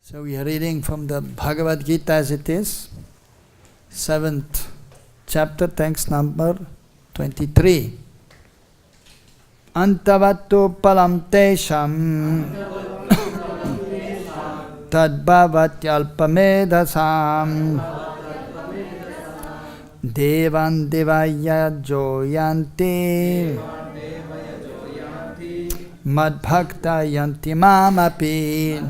So we are reading from the Bhagavad-Gita as it is, 7th chapter, text number 23. Antavattu palam tesham tadbhavatyalpamedasam devan devaya joyanti madbhakta yanti mamapi.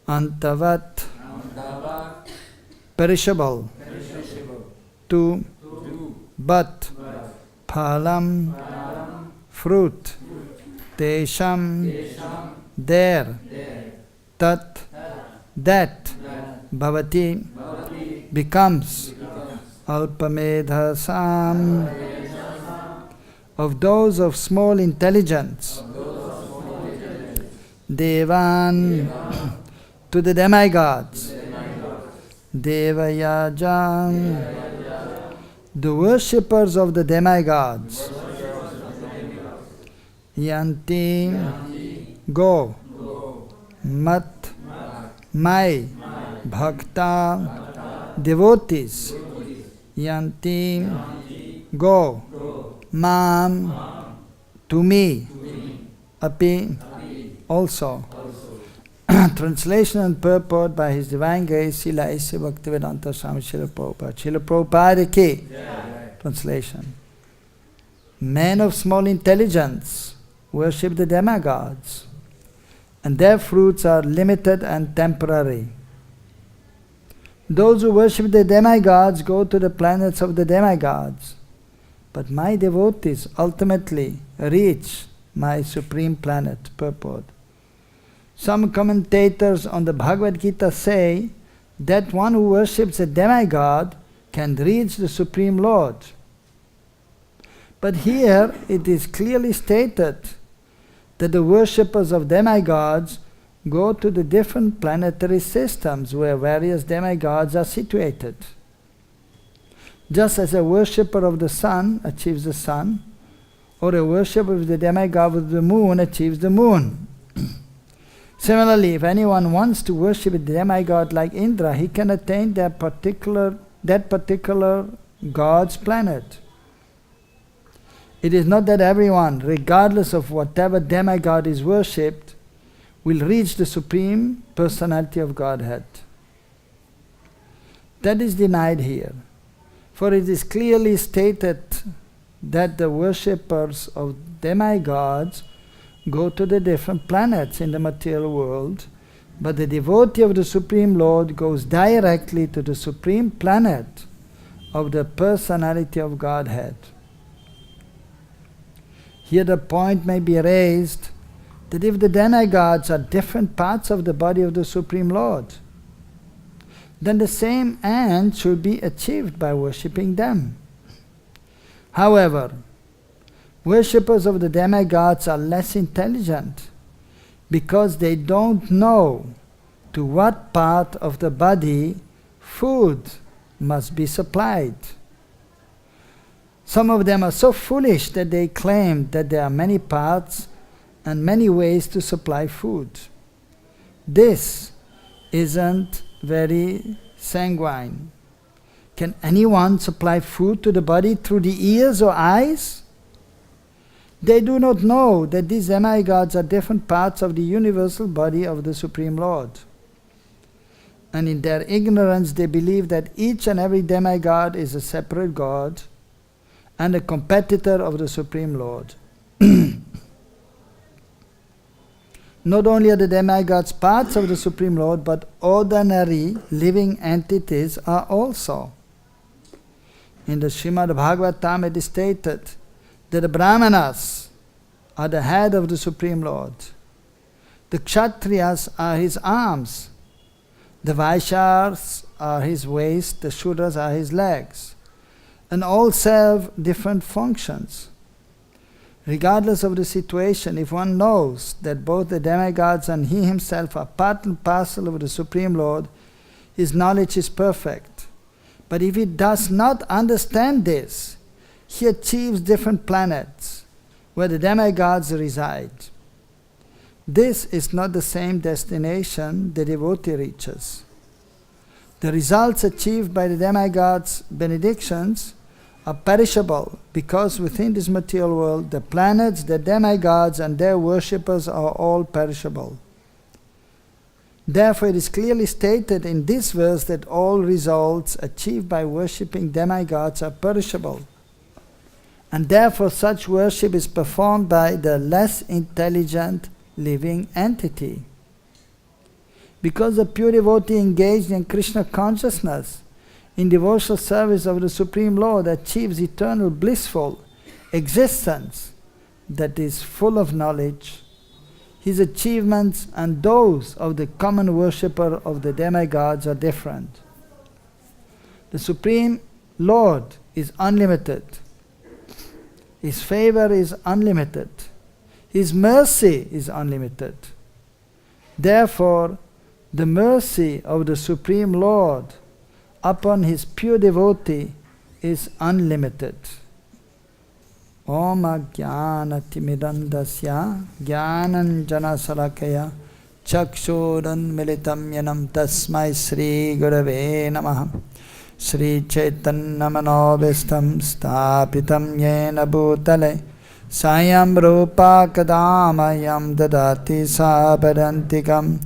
Antavat, perishable, to, but, phalam, fruit, tesham, there, tat, that, bhavati, becomes, alpamedhasam, of those of small intelligence, devan, to the demigods, Devayajam, the worshippers of the demigods, Yanti, go, Mat, my, Bhakta, devotees, Yanti, go, Mam, to me, Api, also. Translation and purport by His Divine Grace Srila A.C. Bhaktivedanta Swami Srila Prabhupada. Srila Prabhupada ki. Translation. Men of small intelligence worship the demigods, and their fruits are limited and temporary. Those who worship the demigods go to the planets of the demigods, but my devotees ultimately reach my supreme planet. Purport. Some commentators on the Bhagavad-Gita say that one who worships a demigod can reach the Supreme Lord. But here it is clearly stated that the worshippers of demigods go to the different planetary systems where various demigods are situated. Just as a worshipper of the sun achieves the sun, or a worshipper of the demigod of the moon achieves the moon. Similarly, if anyone wants to worship a demigod like Indra, he can attain that particular god's planet. It is not that everyone, regardless of whatever demigod is worshipped, will reach the Supreme Personality of Godhead. That is denied here, for it is clearly stated that the worshippers of demigods go to the different planets in the material world, but the devotee of the Supreme Lord goes directly to the Supreme Planet of the Personality of Godhead. Here the point may be raised that if the demigods are different parts of the body of the Supreme Lord, then the same end should be achieved by worshipping them. However, worshippers of the demigods are less intelligent because they don't know to what part of the body food must be supplied. Some of them are so foolish that they claim that there are many parts and many ways to supply food. This isn't very sanguine. Can anyone supply food to the body through the ears or eyes? They do not know that these demigods are different parts of the universal body of the Supreme Lord. And in their ignorance they believe that each and every demigod is a separate god and a competitor of the Supreme Lord. Not only are the demigods parts of the Supreme Lord, but ordinary living entities are also. In the Srimad Bhagavatam it is stated that the Brahmanas are the head of the Supreme Lord. The Kshatriyas are his arms. The Vaishyas are his waist, the Shudras are his legs. And all serve different functions. Regardless of the situation, if one knows that both the demigods and he himself are part and parcel of the Supreme Lord, his knowledge is perfect. But if he does not understand this, he achieves different planets where the demigods reside. This is not the same destination the devotee reaches. The results achieved by the demigods' benedictions are perishable, because within this material world, the planets, the demigods, and their worshippers are all perishable. Therefore, it is clearly stated in this verse that all results achieved by worshipping demigods are perishable. And therefore, such worship is performed by the less intelligent living entity. Because the pure devotee engaged in Krishna consciousness, in devotional service of the Supreme Lord, achieves eternal blissful existence that is full of knowledge, his achievements and those of the common worshipper of the demigods are different. The Supreme Lord is unlimited. His favor is unlimited. His mercy is unlimited. Therefore, the mercy of the Supreme Lord upon his pure devotee is unlimited. Om Ajnanatimidandasya Jnananjana Salakaya Chakshuran Militam Yanam Tasmai Sri Gurave Namaha Sri Chaitanya Manobhistam Stapitam Yena Bhutale Sayam Rupa Kadamayam Dadati Sabarantikam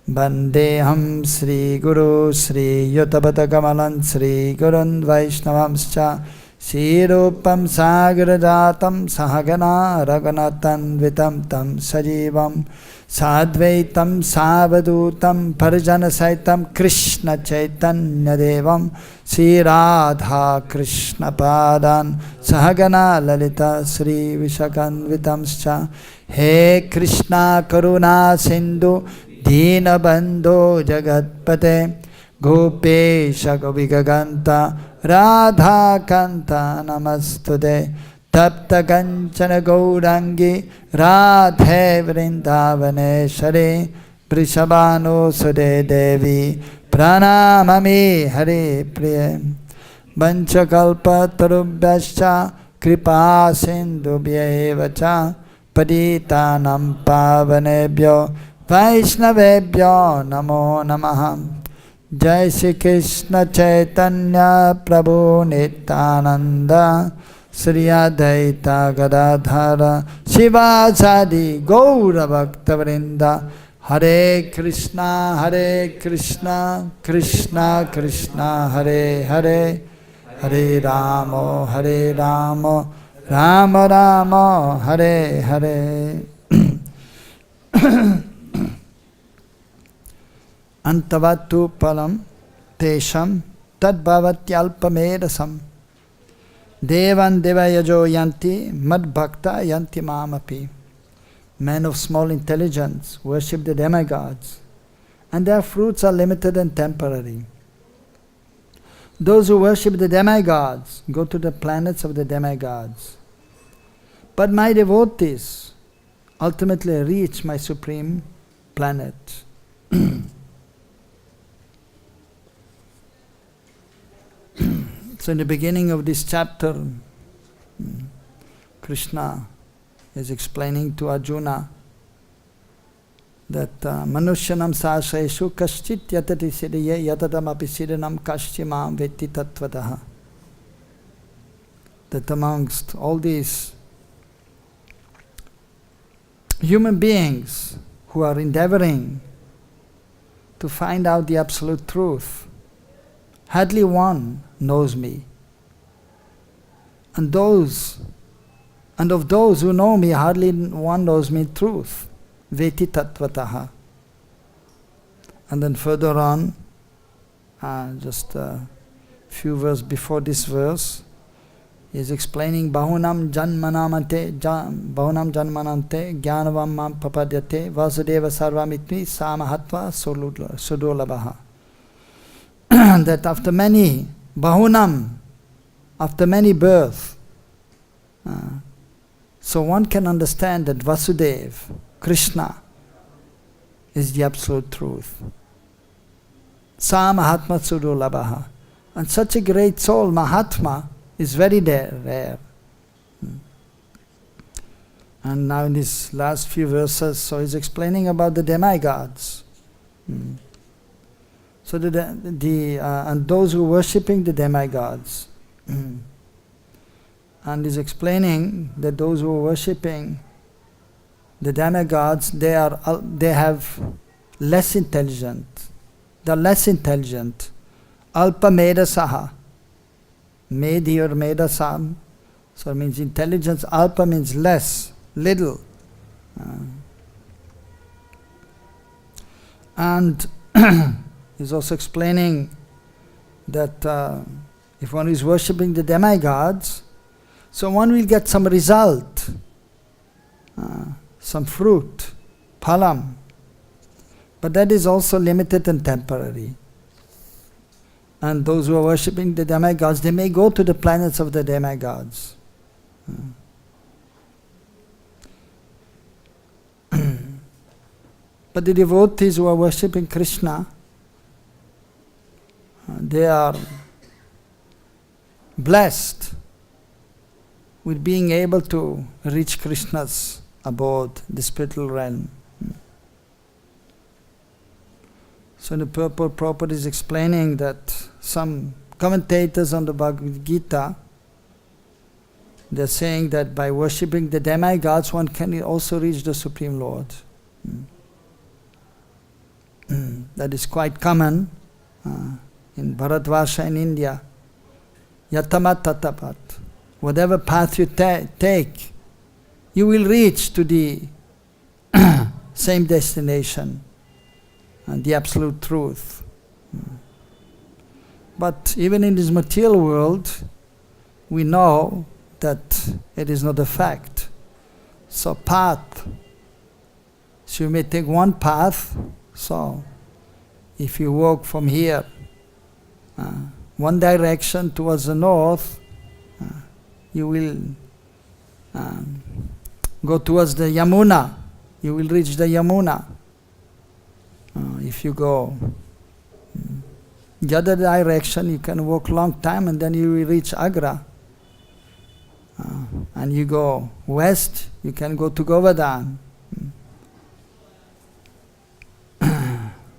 Bandeham Sri Guru Sri Yutabata Kamalan Sri Gurun Vaishnavamscha Sirupam Sagarajatam Sahagana Raganatan Vitam Tam Sajivam Sadvaitam Savadutam Parjana Saitam Krishna Chaitanya Devam Sri Radha Krishna Padan Sahagana Lalita Sri Vishakan Vitamscha He Krishna Karuna Sindhu Dina Bandho Jagatpate Gopesha Govigaganta Radha Kanta Namastude Tapta Kanchana Gaurangi Radhe Vrindavaneshwari Vrishabhanu Sude Devi Pranamami Hare Priye Vanchakalpa Tarubhyascha Kripa Sindhubhya Evacha Paditanam Pavanebhyo Vaishnavebhyo Namo Namaha Jai Shri Krishna Chaitanya Prabhu Nityananda Sri Advaita Gadadhara Shivasadi Gaura Bhakta Vrinda Hare Krishna Krishna Krishna Hare Hare Hare Rama Rama Rama Hare Hare Antavatu palam tesham tad bhavatyalpamedasam devan devayajo yanti mad bhakta yanti mamapi. Men of small intelligence worship the demigods, and their fruits are limited and temporary. Those who worship the demigods go to the planets of the demigods. But my devotees ultimately reach my supreme planet. So in the beginning of this chapter, Krishna is explaining to Arjuna that Manushyanam sāshaeshu kaschit yatati siddhye yatadamapi siddhanam kaschimam vetti tattvataha. That amongst all these human beings who are endeavoring to find out the absolute truth, hardly one knows me. And of those who know me, hardly one knows me truth. Veti tattvataha. And then further on, just a few verses before this verse, he is explaining Bahunam janmanamante jnanavam mam papadyate vasudeva sarvamitmi samahatva sudolabaha. That after many Bahunam, after many births, so one can understand that Vasudeva, Krishna, is the absolute truth. Sa Mahatma Sudolabaha. And such a great soul, Mahatma, is very rare. And now in these last few verses, so he's explaining about the demigods. So and those who are worshipping the demigods. And he's explaining that those who are worshipping the demigods, they have less intelligent. They're less intelligent. Alpa medasaha. Medhi or medasam. So it means intelligence. Alpa means less, little. And he's also explaining that if one is worshipping the demigods, so one will get some result, some fruit, phalam. But that is also limited and temporary. And those who are worshipping the demigods, they may go to the planets of the demigods. But the devotees who are worshipping Krishna, they are blessed with being able to reach Krishna's abode, the spiritual realm. So the purport Prabhupada is explaining that some commentators on the Bhagavad-Gita, they're saying that by worshipping the demigods, one can also reach the Supreme Lord. That is quite common in Bharatvarsha in India. Yatamat tatapat. Whatever path you take, you will reach to the same destination, the absolute truth. But even in this material world, we know that it is not a fact. So path, so you may take one path. So if you walk from here, one direction towards the north, you will go towards the Yamuna. You will reach the Yamuna. If you go the other direction, you can walk a long time and then you will reach Agra. And you go west, you can go to Govardhan.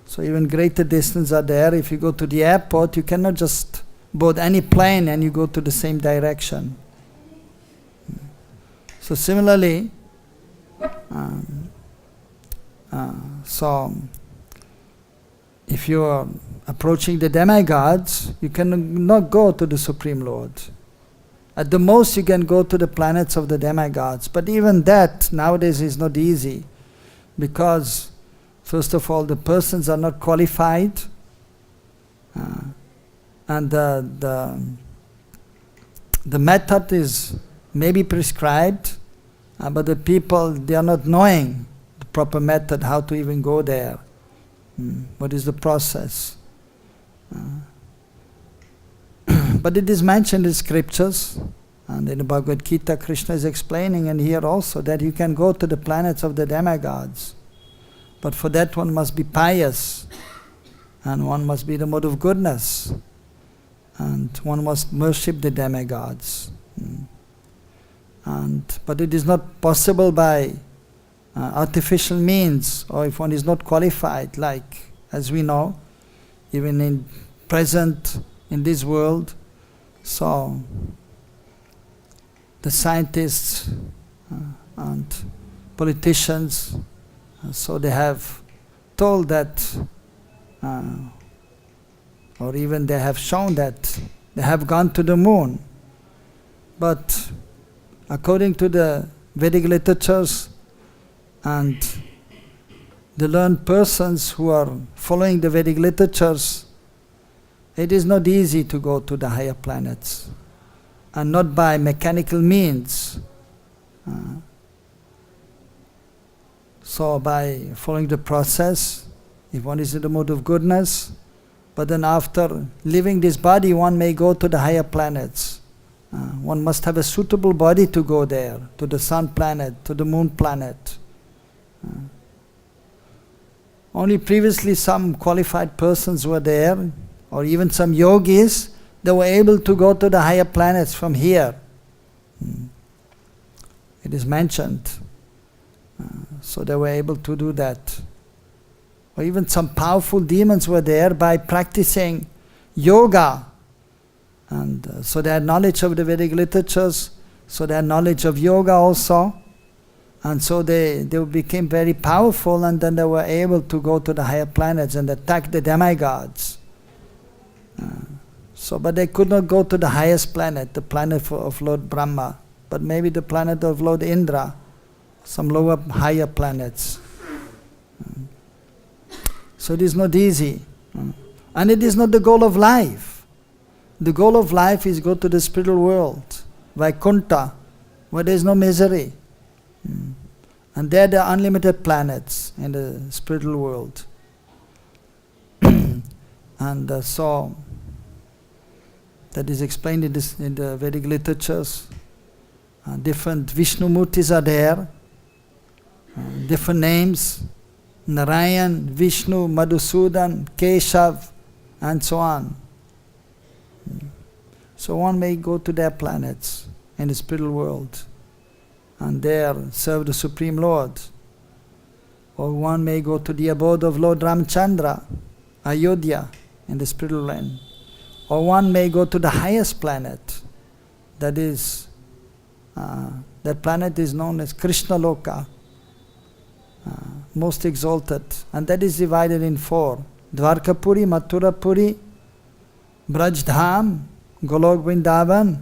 So even greater distances are there. If you go to the airport, you cannot just board any plane and you go to the same direction. So similarly, so if you are approaching the demigods, you cannot go to the Supreme Lord. At the most you can go to the planets of the demigods, but even that nowadays is not easy, because first of all the persons are not qualified, and the method is maybe prescribed, but the people, they are not knowing the proper method, how to even go there. What is the process? But it is mentioned in scriptures, and in the Bhagavad-Gita Krishna is explaining, and here also, that you can go to the planets of the demigods. But for that one must be pious, and one must be the mode of goodness, and one must worship the demigods. But it is not possible by artificial means, or if one is not qualified, like as we know, even in present in this world. So the scientists and politicians, so they have told that, or even they have shown that they have gone to the moon. But according to the Vedic literatures and the learned persons who are following the Vedic literatures, it is not easy to go to the higher planets, and not by mechanical means. So by following the process, if one is in the mode of goodness, but then after leaving this body, one may go to the higher planets. One must have a suitable body to go there, to the sun planet, to the moon planet. Only previously some qualified persons were there, or even some yogis, they were able to go to the higher planets from here. It is mentioned. So they were able to do that. Or even some powerful demons were there by practicing yoga. And so they had knowledge of the Vedic literatures, so they had knowledge of yoga also. And so they became very powerful, and then they were able to go to the higher planets and attack the demigods. But they could not go to the highest planet, the planet of Lord Brahma, but maybe the planet of Lord Indra, some lower, higher planets. So it is not easy. And it is not the goal of life. The goal of life is go to the spiritual world, Vaikuntha, where there is no misery. And there are unlimited planets in the spiritual world. And so that is explained in the Vedic literatures. Different Vishnu Murtis are there, different names, Narayan, Vishnu, Madhusudan, Keshav, and so on. So one may go to their planets in the spiritual world and there serve the Supreme Lord. Or one may go to the abode of Lord Ramchandra, Ayodhya, in the spiritual land. Or one may go to the highest planet, that is, that planet is known as Krishna Loka, most exalted, and that is divided in 4. Dwarkapuri, Mathurapuri, Brajdham, Golok Vrindavan,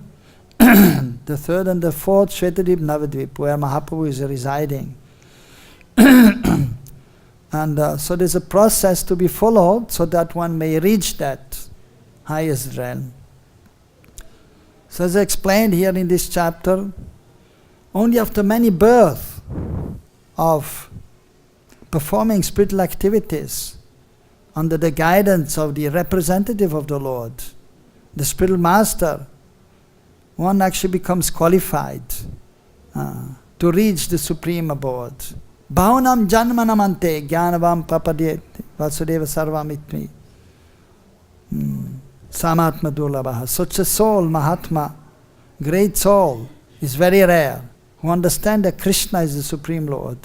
the third and the fourth, Shvetadvip Navadvip, where Mahaprabhu is residing. And so there's a process to be followed so that one may reach that highest realm. So as I explained here in this chapter, only after many births of performing spiritual activities under the guidance of the representative of the Lord, the spiritual master, one actually becomes qualified to reach the supreme abode. Bhavanam janmanamante jnanavam prapadyet vasudeva sarvamitmi. Samatma durlabha. Such a soul, Mahatma, great soul, is very rare, who understand that Krishna is the Supreme Lord.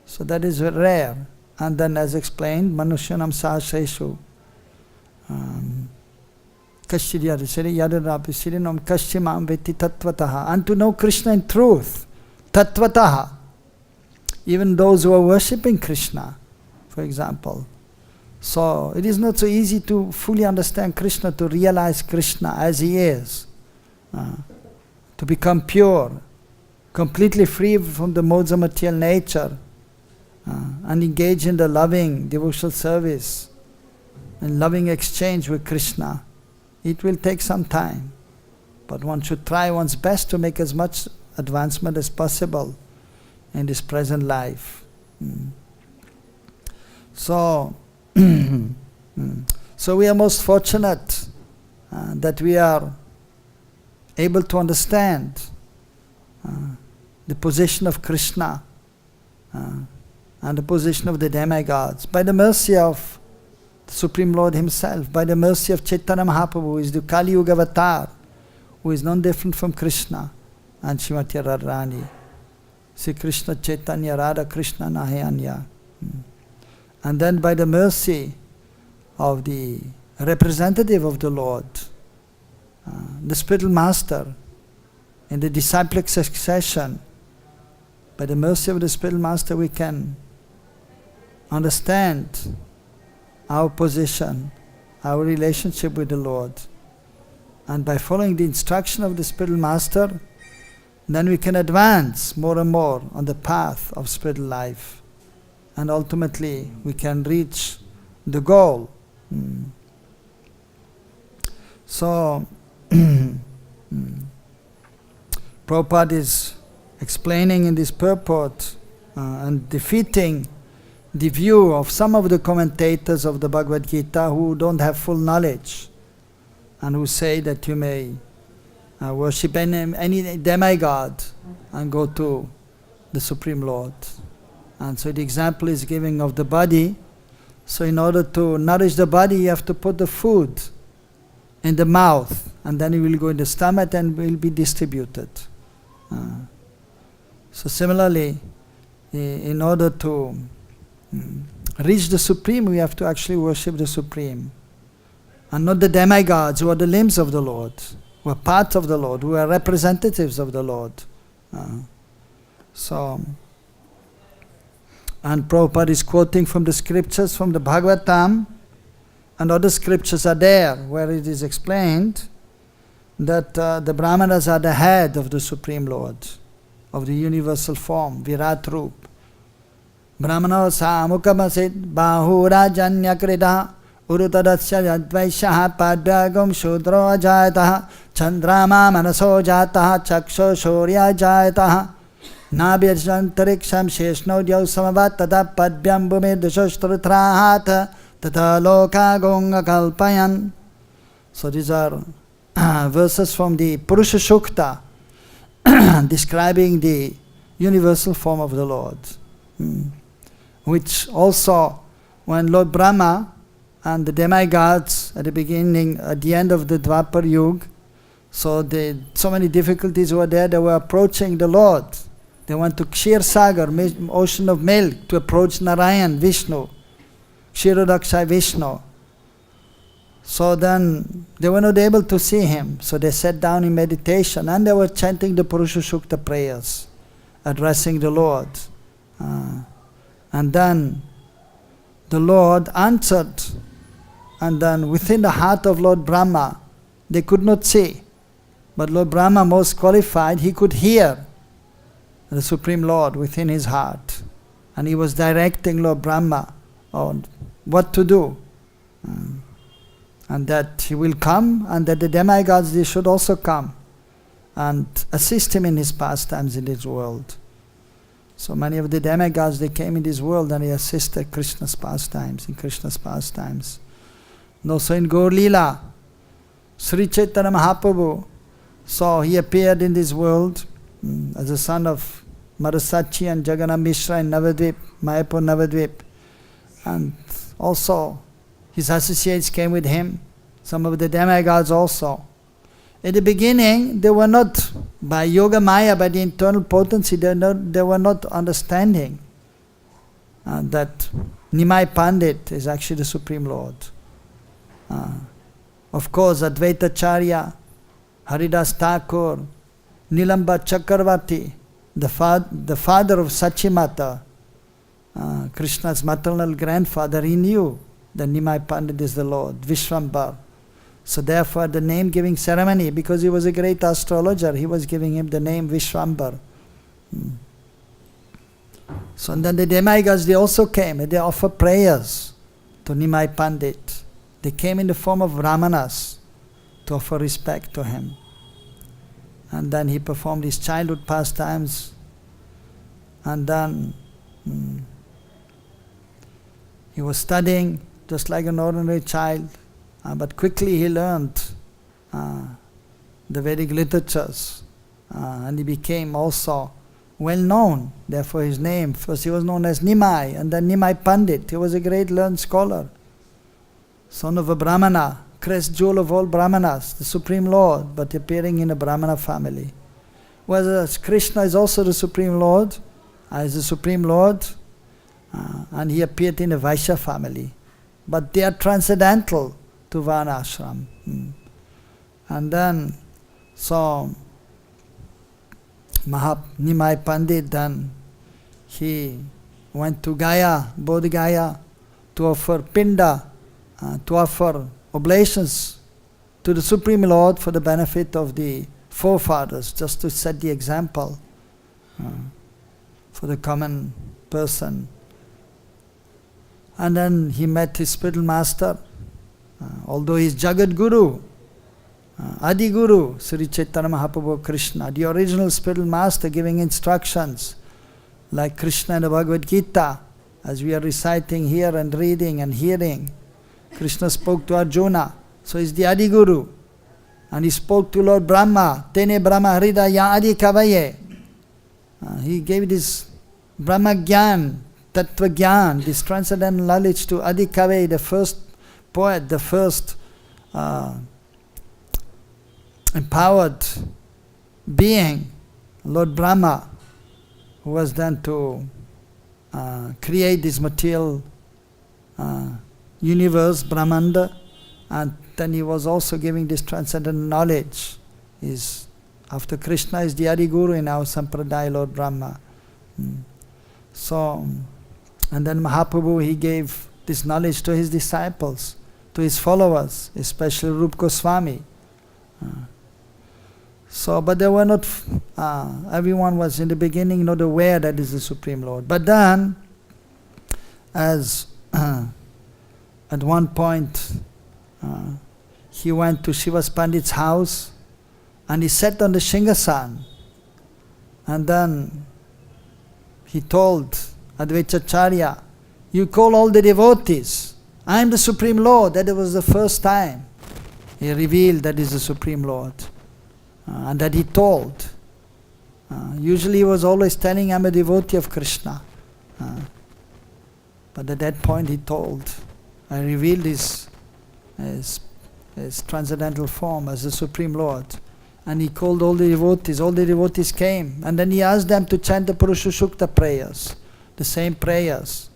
So that is rare. And then as explained, Manushyanam sahasreshu kashiryadisiri yadadapi sirinam kashimam veti tattvataha. And to know Krishna in truth, tattvataha. Even those who are worshipping Krishna, for example. So it is not so easy to fully understand Krishna, to realize Krishna as he is, to become pure, completely free from the modes of material nature, and engage in the loving devotional service and loving exchange with Krishna. It will take some time, but one should try one's best to make as much advancement as possible in this present life. So we are most fortunate that we are able to understand the position of Krishna and the position of the demigods by the mercy of the Supreme Lord Himself, by the mercy of Chaitanya Mahaprabhu, who is the Kali Yuga avatar, who is none different from Krishna, and Srimati Radharani. Sri Krishna Chaitanya Radha Krishna Nahayanya. And then by the mercy of the representative of the Lord, the spiritual master, in the disciplic succession, by the mercy of the spiritual master we can understand our position, our relationship with the Lord. And by following the instruction of the spiritual master, then we can advance more and more on the path of spiritual life. And ultimately we can reach the goal. So Prabhupada is explaining in this purport and defeating the view of some of the commentators of the Bhagavad-Gita who don't have full knowledge and who say that you may worship any demigod and go to the Supreme Lord. And so the example is giving of the body. So in order to nourish the body, you have to put the food in the mouth, and then it will go in the stomach and will be distributed. So similarly, in order to reach the Supreme, we have to actually worship the Supreme. And not the demigods who are the limbs of the Lord, who are part of the Lord, who are representatives of the Lord. And Prabhupada is quoting from the scriptures, from the Bhagavatam, and other scriptures are there where it is explained that the Brahmanas are the head of the Supreme Lord, of the universal form, Virat Roop. Brahmano samukamasit bahurajanyakrida urutadasya yadvaishaha padagam shudro ajayataha chandrama manaso jataha chaksho shorya ajayataha nabhyajantariksam sheshnodyav samavat tada padbyam bhumi dushostrutrahat tata loka gonga kalpayan. So these are verses from the Purusha Sukta describing the universal form of the Lord. Which also, when Lord Brahma and the demigods at the end of the Dwapar Yuga, so many difficulties were there, they were approaching the Lord. They went to Kshir Sagar, ocean of milk, to approach Narayan, Vishnu, Kshirodaksha Vishnu. So then they were not able to see him, so they sat down in meditation and they were chanting the Purusha Sukta prayers, addressing the Lord. And then the Lord answered, and then within the heart of Lord Brahma, they could not see, but Lord Brahma, most qualified, he could hear the Supreme Lord within his heart, and he was directing Lord Brahma on what to do, and that he will come, and that the demigods, they should also come and assist him in his pastimes in this world. So many of the demigods, they came in this world and they assisted Krishna's pastimes, in Krishna's pastimes. And also in Gaur Leela, Sri Chaitanya Mahaprabhu, so he appeared in this world as a son of Marasachi and Jagannath Mishra in Navadvip, Mayapur Navadvip. And also his associates came with him, some of the demigods also. In the beginning, they were not, by Yoga Maya, by the internal potency, they were not understanding that Nimai Pandit is actually the Supreme Lord. Of course, Advaita Charya, Haridas Thakur, Nilamba Chakravarti, the father of Sachimata, Krishna's maternal grandfather, he knew that Nimai Pandit is the Lord, Vishwambar. So therefore the name-giving ceremony, because he was a great astrologer, he was giving him the name Vishwambar. So and then the demigods, they also came and they offered prayers to Nimai Pandit. They came in the form of Brahmanas to offer respect to him. And then he performed his childhood pastimes, and then he was studying just like an ordinary child. But quickly he learned the Vedic literatures, and he became also well known. Therefore his name, first he was known as Nimai, and then Nimai Pandit. He was a great learned scholar, son of a Brahmana, crest jewel of all Brahmanas, the Supreme Lord, but appearing in a Brahmana family. Whereas Krishna is also the Supreme Lord, is the Supreme Lord, and he appeared in a Vaishya family. But they are transcendental to Varna ashram. And then, so Nimai Pandit, then he went to Gaya, Bodh Gaya, to offer pinda, to offer oblations to the Supreme Lord for the benefit of the forefathers, just to set the example for the common person. And then he met his spiritual master, although he is Jagat Guru, Adi Guru, Sri Chaitanya Mahaprabhu Krishna, the original spiritual master giving instructions like Krishna in the Bhagavad-Gita, as we are reciting here and reading and hearing. Krishna spoke to Arjuna, so he is the Adi Guru. And he spoke to Lord Brahma, Tene Brahma Hrida Ya Adi Kavaye. He gave this Brahma Gyan, Tattva Gyan, this transcendental knowledge to Adi Kavi, the first poet, the first empowered being, Lord Brahma, who was then to create this material universe, Brahmanda, and then he was also giving this transcendental knowledge. After Krishna is the Adi Guru in our Sampradaya, Lord Brahma. So, and then Mahaprabhu, he gave this knowledge to his disciples, to his followers, especially Rupa Goswami. But they were not, everyone was in the beginning not aware that is the Supreme Lord. But then, as at one point, he went to Shivas Pandit's house and he sat on the Shingasan, and then he told Advaitacharya, you call all the devotees, I am the Supreme Lord. That was the first time he revealed that is the Supreme Lord. And that he told. Usually he was always telling, I am a devotee of Krishna. But at that point he told, I revealed his transcendental form as the Supreme Lord. And he called all the devotees came. And then he asked them to chant the Purusha Sukta prayers, the same prayers.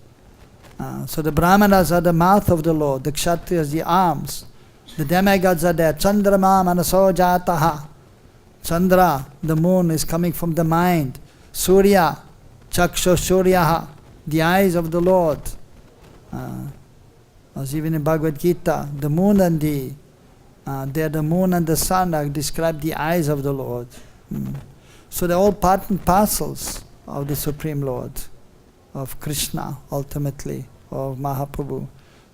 So the Brahmanas are the mouth of the Lord, the Kshatriyas the arms, the demigods are there. Chandrama manaso jataha. Chandra, the moon, is coming from the mind. Surya, chaksho suryaha, the eyes of the Lord. As even in Bhagavad-Gita, the moon and the moon and the sun are described the eyes of the Lord. So they're all part and parcels of the Supreme Lord, of Krishna ultimately, of Mahaprabhu.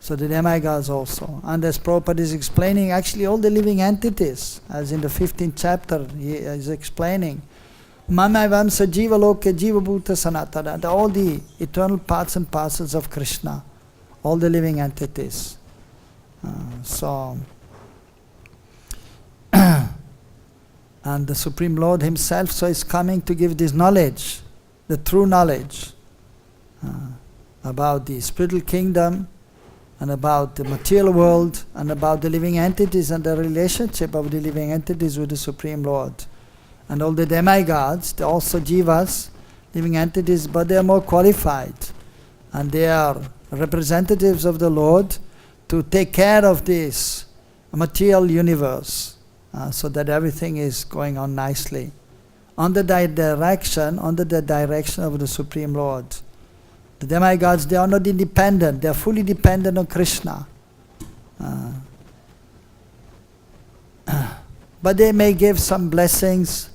So the demigods also. And as Prabhupada is explaining, actually all the living entities, as in the 15th chapter, he is explaining, Mamaivam Sajiva Loke Jiva Bhuta Sanatana, all the eternal parts and parcels of Krishna, all the living entities. And the Supreme Lord himself is coming to give this knowledge, the true knowledge about the spiritual kingdom and about the material world and about the living entities and the relationship of the living entities with the Supreme Lord. And all the demigods, they're also jivas, living entities, but they are more qualified. And they are representatives of the Lord to take care of this material universe. So that everything is going on nicely. Under the direction of the Supreme Lord. The demigods, they are not independent, they are fully dependent on Krishna. But they may give some blessings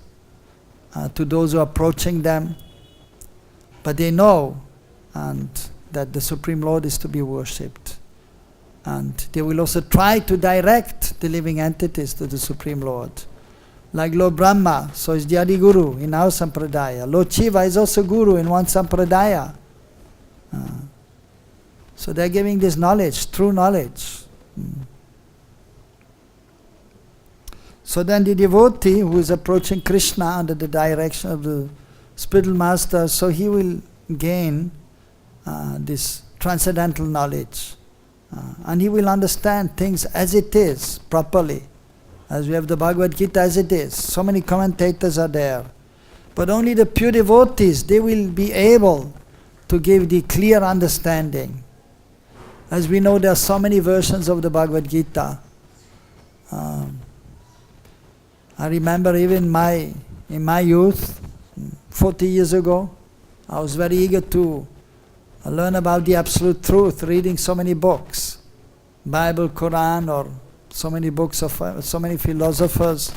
to those who are approaching them. But they know that the Supreme Lord is to be worshipped. And they will also try to direct the living entities to the Supreme Lord. Like Lord Brahma, so is the Adi Guru in our Sampradaya. Lord Shiva is also Guru in one Sampradaya. So they are giving this knowledge, true knowledge. So then the devotee who is approaching Krishna under the direction of the spiritual master, so he will gain this transcendental knowledge. And he will understand things as it is, properly. As we have the Bhagavad-Gita as it is. So many commentators are there. But only the pure devotees, they will be able to give the clear understanding. As we know, there are so many versions of the Bhagavad-Gita. I remember even in my youth, 40 years ago, I was very eager to learn about the absolute truth, reading so many books, Bible, Quran, or so many books of so many philosophers.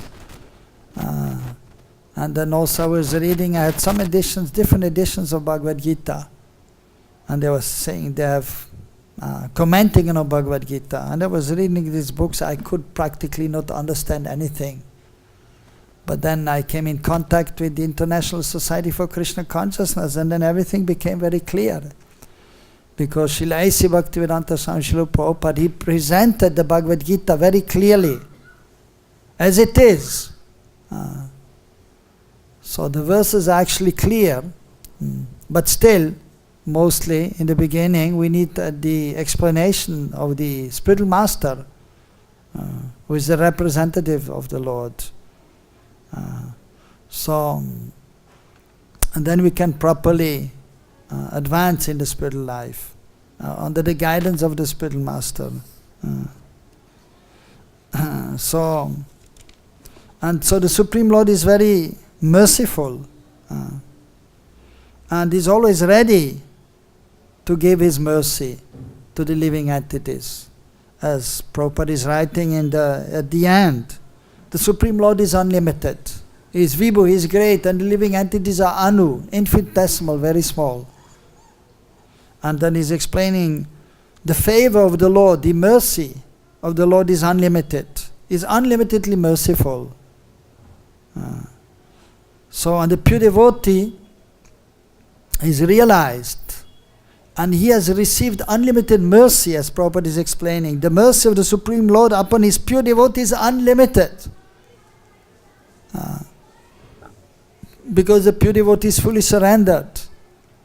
And then also I was reading, I had some editions, different editions of Bhagavad-Gita. And they were saying, they have commenting on Bhagavad-Gita. And I was reading these books, I could practically not understand anything. But then I came in contact with the International Society for Krishna Consciousness, and then everything became very clear. Because Srila A.C. Bhaktivedanta Swami Srila Prabhupada, he presented the Bhagavad Gita very clearly, as it is. So the verses are actually clear, but still mostly in the beginning, we need the explanation of the spiritual master, who is the representative of the Lord. And then we can properly advance in the spiritual life under the guidance of the spiritual master. So the Supreme Lord is very merciful, and is always ready to give His mercy to the living entities. As Prabhupada is writing at the end, the Supreme Lord is unlimited. He is Vibhu, He is great, and the living entities are Anu, infinitesimal, very small. And then He's explaining the favor of the Lord, the mercy of the Lord is unlimited. He is unlimitedly merciful. And the pure devotee is realized, and he has received unlimited mercy, as Prabhupada is explaining. The mercy of the Supreme Lord upon his pure devotee is unlimited. Because the pure devotee is fully surrendered.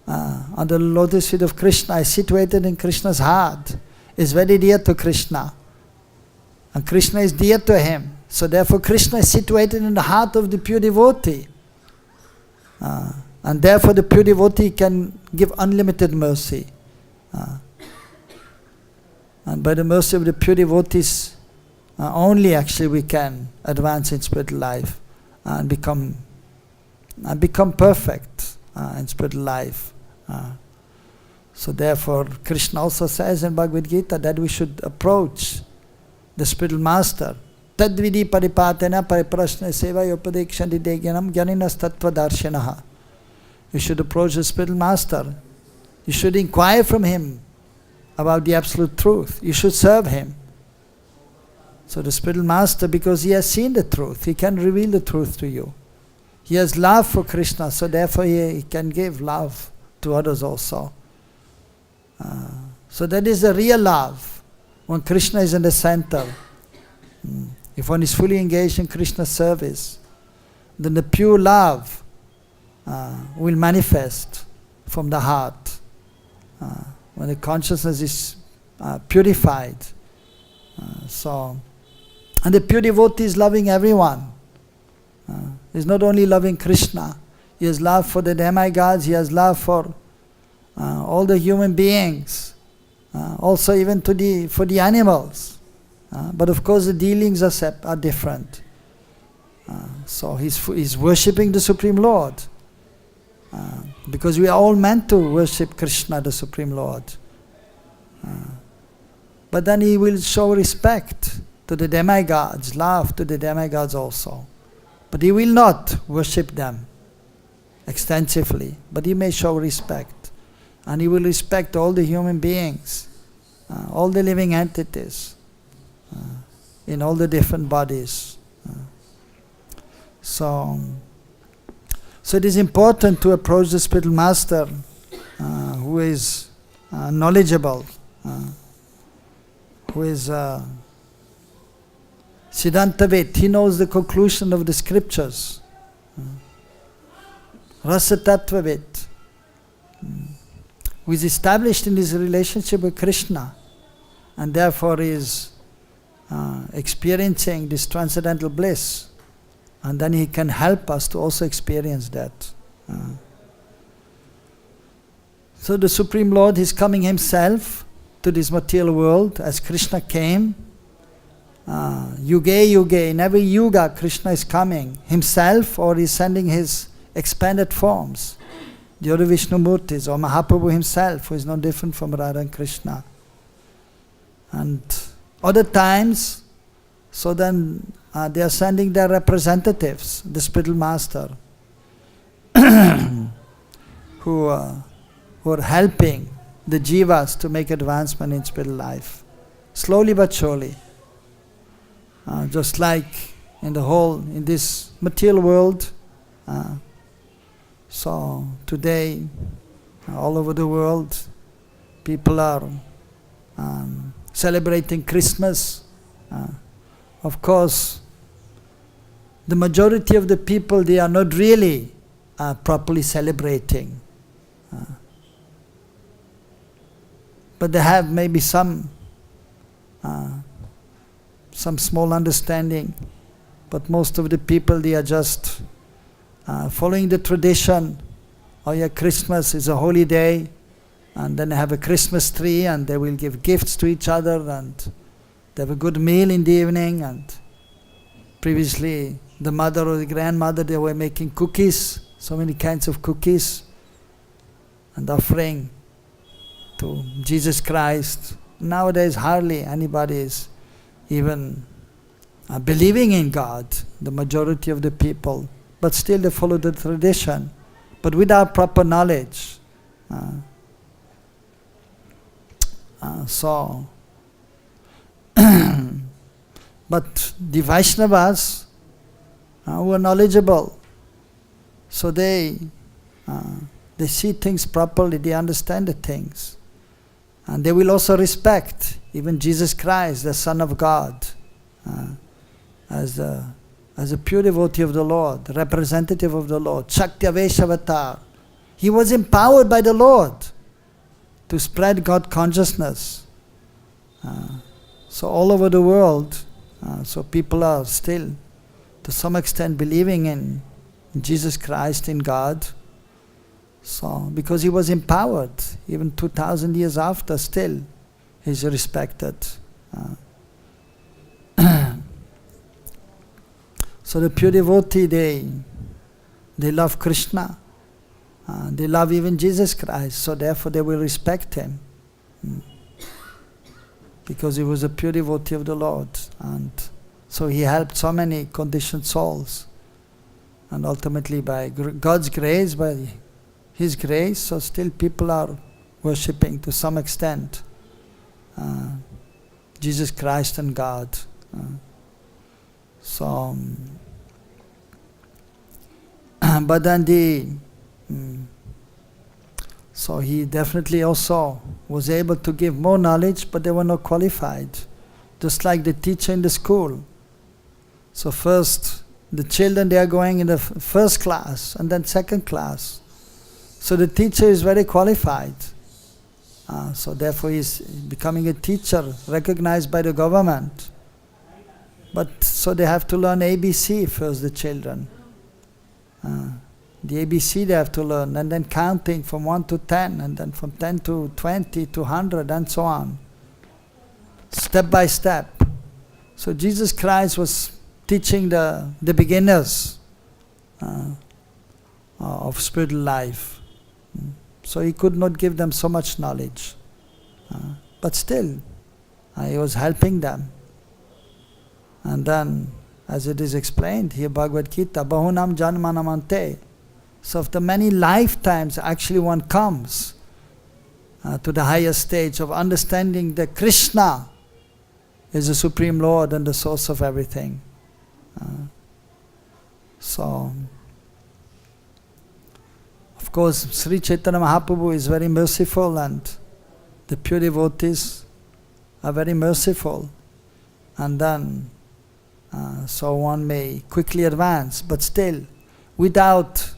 And the lotus feet of Krishna is situated in Krishna's heart, is very dear to Krishna. And Krishna is dear to him. So therefore Krishna is situated in the heart of the pure devotee. And therefore the pure devotee can give unlimited mercy. And by the mercy of the pure devotees, only actually we can advance in spiritual life and become perfect in spiritual life. So therefore Krishna also says in Bhagavad-Gita that we should approach the spiritual master. Tadvidi paripatena pariprashna seva yopadekshanti degyanam gyaninas tattva darshanaha. You should approach the spiritual master. You should inquire from him about the absolute truth. You should serve him. So the spiritual master, because he has seen the truth, he can reveal the truth to you. He has love for Krishna, so therefore he can give love to others also. So that is the real love, when Krishna is in the center. If one is fully engaged in Krishna's service, then the pure love will manifest from the heart. When the consciousness is purified. And the pure devotee is loving everyone. He is not only loving Krishna, he has love for the demigods, he has love for all the human beings, also even for the animals. But of course the dealings are different. So he's worshipping the Supreme Lord. Because we are all meant to worship Krishna, the Supreme Lord. But then he will show respect to the demigods, love to the demigods also. But he will not worship them extensively, but he may show respect. And he will respect all the human beings, all the living entities, in all the different bodies. So it is important to approach the spiritual master who is knowledgeable, who is Siddhantavit. He knows the conclusion of the scriptures. Rasatatvavit, who is established in his relationship with Krishna and therefore is experiencing this transcendental bliss. And then he can help us to also experience that. So the Supreme Lord is coming himself to this material world as Krishna came. Yuge, in every yuga Krishna is coming himself, or is sending his expanded forms. The other Vishnu Murtis, or Mahaprabhu himself, who is no different from Radha and Krishna. And other times, so then they are sending their representatives, the spiritual master, who are helping the jivas to make advancement in spiritual life, slowly but surely. Just like in this material world. So today, all over the world, people are celebrating Christmas. Of course, the majority of the people, they are not really properly celebrating. but they have maybe some small understanding. But most of the people, they are just following the tradition. Oh yeah, Christmas is a holy day, and then they have a Christmas tree, and they will give gifts to each other, and they have a good meal in the evening. And previously, the mother or the grandmother, they were making cookies, so many kinds of cookies, and offering to Jesus Christ. Nowadays, hardly anybody is even believing in God, the majority of the people, but still they follow the tradition, but without proper knowledge. But the Vaishnavas were knowledgeable, so they see things properly, they understand the things, and they will also respect even Jesus Christ, the Son of God, as a pure devotee of the Lord, representative of the Lord, Shakti Aveshavatar. He was empowered by the Lord to spread God consciousness. So all over the world, so people are still to some extent believing in Jesus Christ, in God. So because he was empowered, even 2000 years after, still he's respected. So the pure devotee, they love Krishna. They love even Jesus Christ, so therefore they will respect him. Because he was a pure devotee of the Lord. And so he helped so many conditioned souls. And ultimately by God's grace, by his grace, so still people are worshipping to some extent Jesus Christ and God. But then so he definitely also was able to give more knowledge, but they were not qualified. Just like the teacher in the school. So first, the children, they are going in the first class and then second class. So the teacher is very qualified. So therefore he is becoming a teacher recognized by the government. But so they have to learn ABC first, the children. The ABC they have to learn, and then counting from 1 to 10, and then from 10 to 20 to 100, and so on. Step by step. So Jesus Christ was teaching the beginners of spiritual life. So he could not give them so much knowledge. But still, he was helping them. And then, as it is explained here, Bhagavad-Gita, Bahunam Janmanamante. So after many lifetimes, actually one comes to the higher stage of understanding that Krishna is the Supreme Lord and the source of everything. Of course, Sri Chaitanya Mahaprabhu is very merciful, and the pure devotees are very merciful. And then, so one may quickly advance, but still, without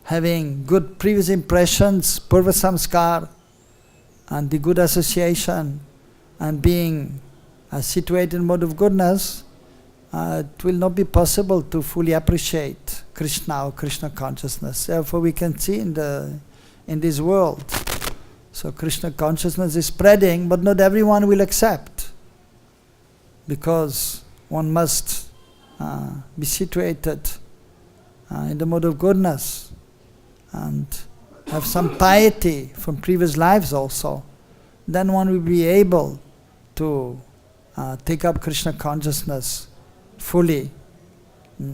having good previous impressions, purva samskar, and the good association, and being situated in mode of goodness, it will not be possible to fully appreciate Krishna or Krishna consciousness. Therefore we can see in this world, so Krishna consciousness is spreading, but not everyone will accept, because one must be situated in the mode of goodness and have some piety from previous lives also. Then one will be able to take up Krishna consciousness fully.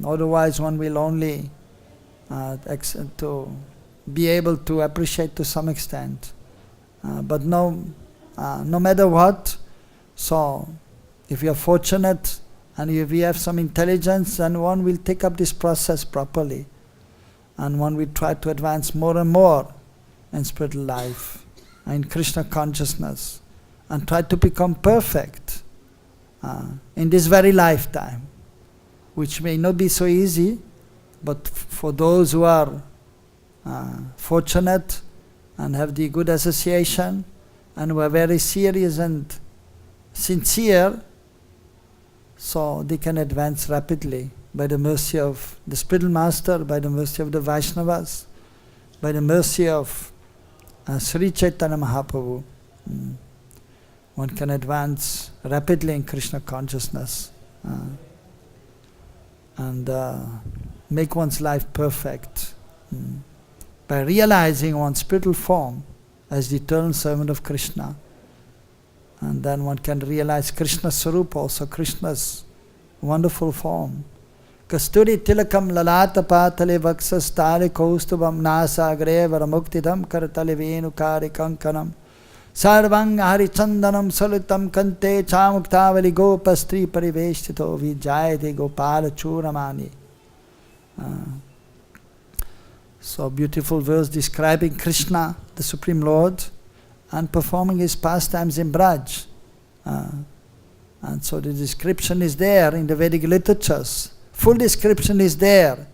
Otherwise one will only to be able to appreciate to some extent. But no matter what, so if you are fortunate and if we have some intelligence, then one will take up this process properly, and one will try to advance more and more in spiritual life, in Krishna consciousness, and try to become perfect in this very lifetime, which may not be so easy, but for those who are fortunate, and have the good association and who are very serious and sincere, so they can advance rapidly by the mercy of the spiritual master, by the mercy of the Vaishnavas, by the mercy of Sri Chaitanya Mahaprabhu. One can advance rapidly in Krishna consciousness and make one's life perfect by realizing one's spiritual form as the eternal servant of Krishna. And then one can realize Krishna's Sarupa, also Krishna's wonderful form. Kasturi tilakam lalata patale vaksas tale kaustubam nasa greva ramuktidam karatale venu kari kankanam sarvang harichandanam salutam kante chamuktavali gopastri pariveshtito vijayate gopala churamani. So beautiful verse describing Krishna, the Supreme Lord, and performing his pastimes in Braj. And so the description is there in the Vedic literatures. Full description is there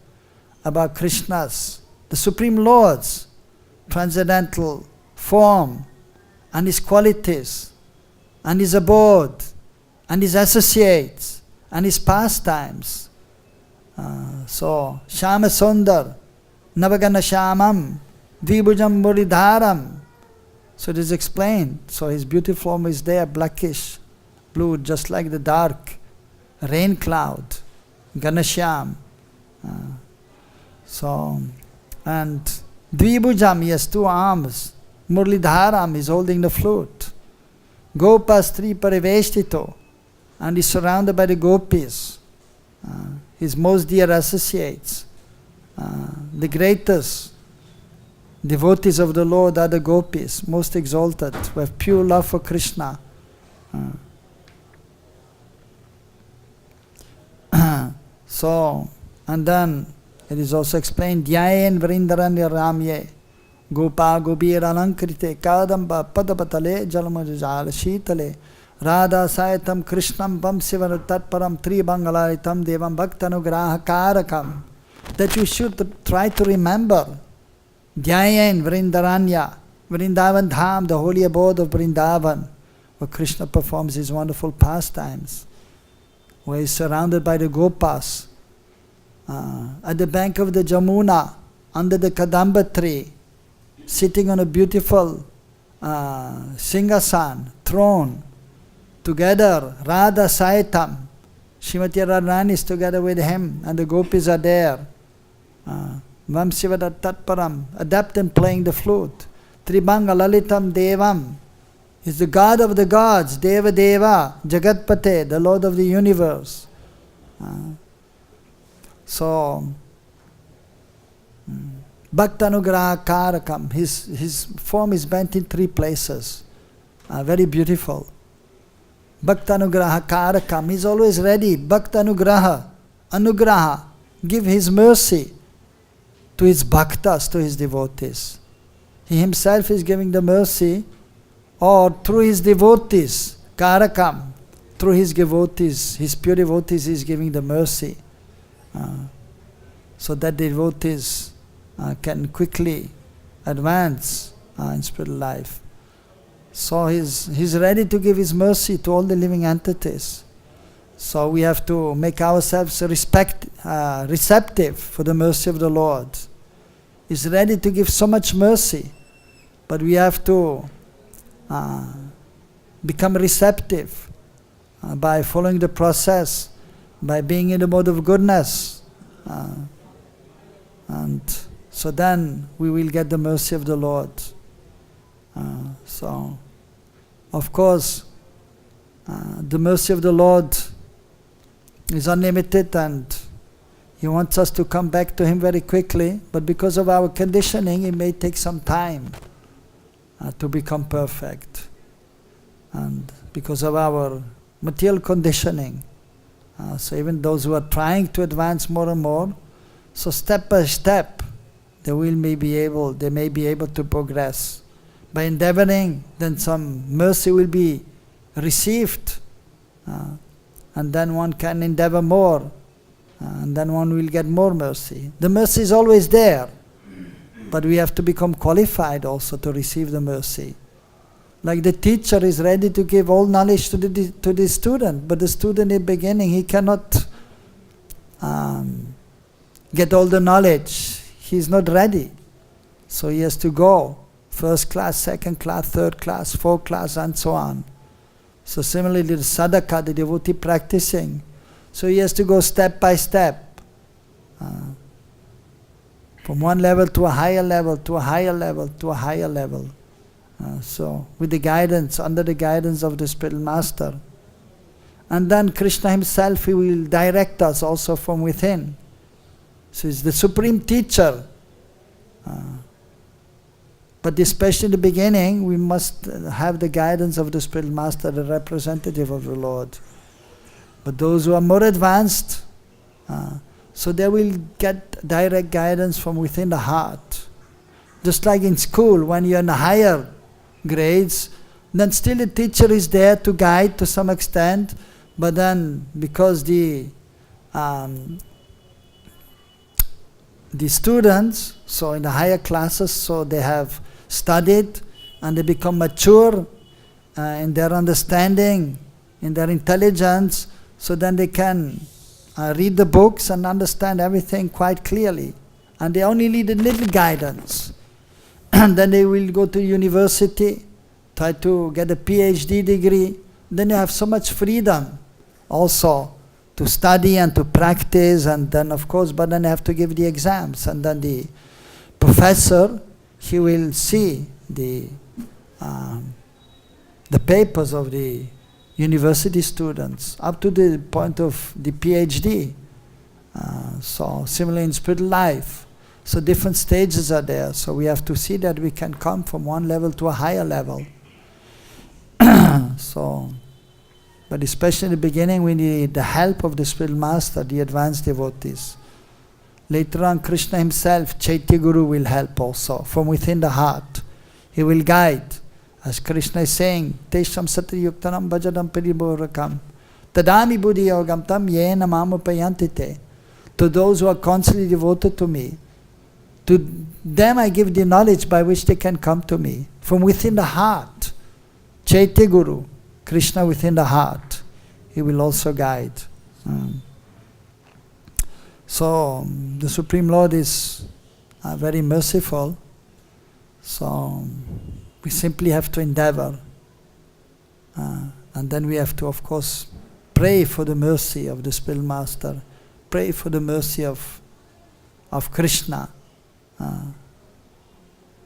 about Krishna's, the Supreme Lord's transcendental form and his qualities and his abode and his associates and his pastimes. So, Shama Sundar, Navagana Shamam, Vibhujam Muridharam. So it is explained. So his beautiful form is there, blackish, blue, just like the dark rain cloud, Ganashyam. And Dvibhujam, he has two arms. Murlidharam is holding the flute. Gopastri Pariveshtito, and he's surrounded by the gopis, his most dear associates. The greatest devotees of the Lord are the gopis, most exalted, who have pure love for Krishna. So, and then it is also explained, Dhyayen Vrindavan Ramye, Gopa Gobir Alankrite, Kadamba Padapatale, Jalamajala Shitale, Radha Sayatam Krishnam Vamsivan Tatparam Tribangalaritam Devam Bhaktanugraha Karakam. That you should try to remember. Dhyayen Vrindaranya, Vrindavan Dham, the holy abode of Vrindavan, where Krishna performs his wonderful pastimes, where he is surrounded by the Gopas, at the bank of the Jamuna, under the Kadamba tree, sitting on a beautiful Singhasan, throne, together, Radha Saitam, Srimati Radharani is together with him, and the Gopis are there. Vamsivada Tatparam, adept in playing the flute. Tribanga Lalitam Devam is the God of the gods, Deva Deva, Jagatpate, the Lord of the universe. Bhaktanugraha Karakam, his form is bent in three places. Very beautiful. Bhaktanugraha Karakam, he is always ready. Bhaktanugraha, Anugraha, give his mercy to his bhaktas, to his devotees. He himself is giving the mercy, or through his devotees, Karakam, through his devotees, his pure devotees, he is giving the mercy. So that the devotees can quickly advance in spiritual life. So he's ready to give his mercy to all the living entities. So we have to make ourselves receptive for the mercy of the Lord. He's ready to give so much mercy, but we have to become receptive by following the process, by being in the mode of goodness. And so then we will get the mercy of the Lord. So, of course, the mercy of the Lord is unlimited, and He wants us to come back to Him very quickly, but because of our conditioning, it may take some time to become perfect. And because of our material conditioning, so even those who are trying to advance more and more, so step by step, they may be able to progress. By endeavoring, then some mercy will be received, and then one can endeavor more, and then one will get more mercy. The mercy is always there. But we have to become qualified also to receive the mercy. Like the teacher is ready to give all knowledge to the student, but the student in the beginning, he cannot get all the knowledge. He is not ready. So he has to go first class, second class, third class, fourth class, and so on. So similarly, the sadhaka, the devotee practicing, so he has to go step by step. From one level to a higher level, to a higher level, to a higher level. So with the guidance, under the guidance of the spiritual master. And then Krishna himself, he will direct us also from within. So he's the supreme teacher. But especially in the beginning, we must have the guidance of the spiritual master, the representative of the Lord. But those who are more advanced, so they will get direct guidance from within the heart. Just like in school, when you're in higher grades, then still the teacher is there to guide to some extent, but then because the students, so in the higher classes, so they have studied and they become mature in their understanding, in their intelligence, so then they can read the books and understand everything quite clearly. And they only need a little guidance. And then they will go to university, try to get a PhD degree. Then you have so much freedom also to study and to practice, and then of course, but then you have to give the exams. And then the professor, he will see the papers of the university students up to the point of the PhD. So similarly in spiritual life. So different stages are there. So we have to see that we can come from one level to a higher level. But especially in the beginning we need the help of the spiritual master, the advanced devotees. Later on Krishna himself, Chaitya Guru, will help also from within the heart. He will guide. As Krishna is saying, Tesham Satri Yuktanam Bhajadam Pariborakam Tadami Buddhi Yogam Tam Yena Mamupayantite. To those who are constantly devoted to me, to them I give the knowledge by which they can come to me. From within the heart, Chaitya Guru, Krishna within the heart, he will also guide. So the Supreme Lord is very merciful. So we simply have to endeavor. And then we have to, of course, pray for the mercy of the spiritual master. Pray for the mercy of Krishna.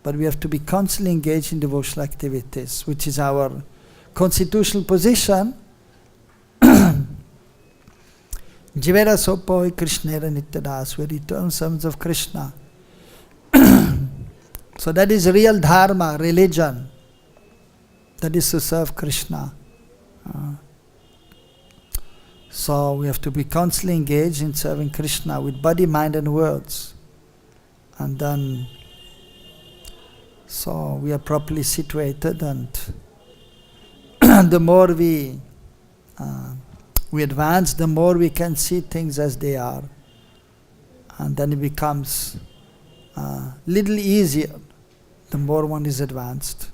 But we have to be constantly engaged in devotional activities, which is our constitutional position. Jivera Sopoi Krishnera Nityadas, we are eternal servants of Krishna. So that is real dharma, religion. That is to serve Krishna. So we have to be constantly engaged in serving Krishna with body, mind and words. And then, so we are properly situated, and the more we advance, the more we can see things as they are. And then it becomes little easier the more one is advanced.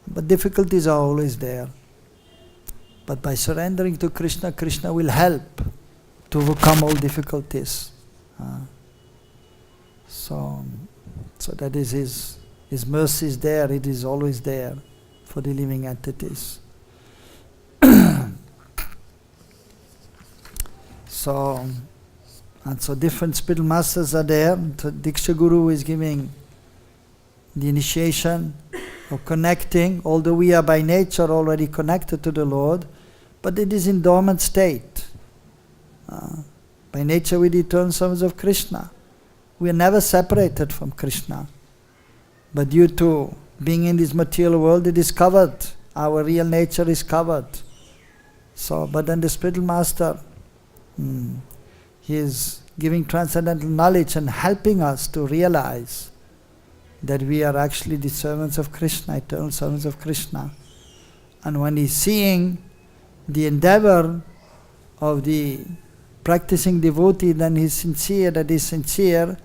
But difficulties are always there. But by surrendering to Krishna, Krishna will help to overcome all difficulties. So that is His mercy is there, it is always there for the living entities. So different spiritual masters are there. So Diksha Guru is giving the initiation of connecting, although we are by nature already connected to the Lord, but it is in dormant state. By nature we are the eternal servants of Krishna. We are never separated from Krishna. But due to being in this material world, it is covered. Our real nature is covered. So, but then the spiritual master, he is giving transcendental knowledge and helping us to realize that we are actually the servants of Krishna, eternal servants of Krishna. And when he is seeing the endeavor of the practicing devotee, then he is sincere, that is sincere,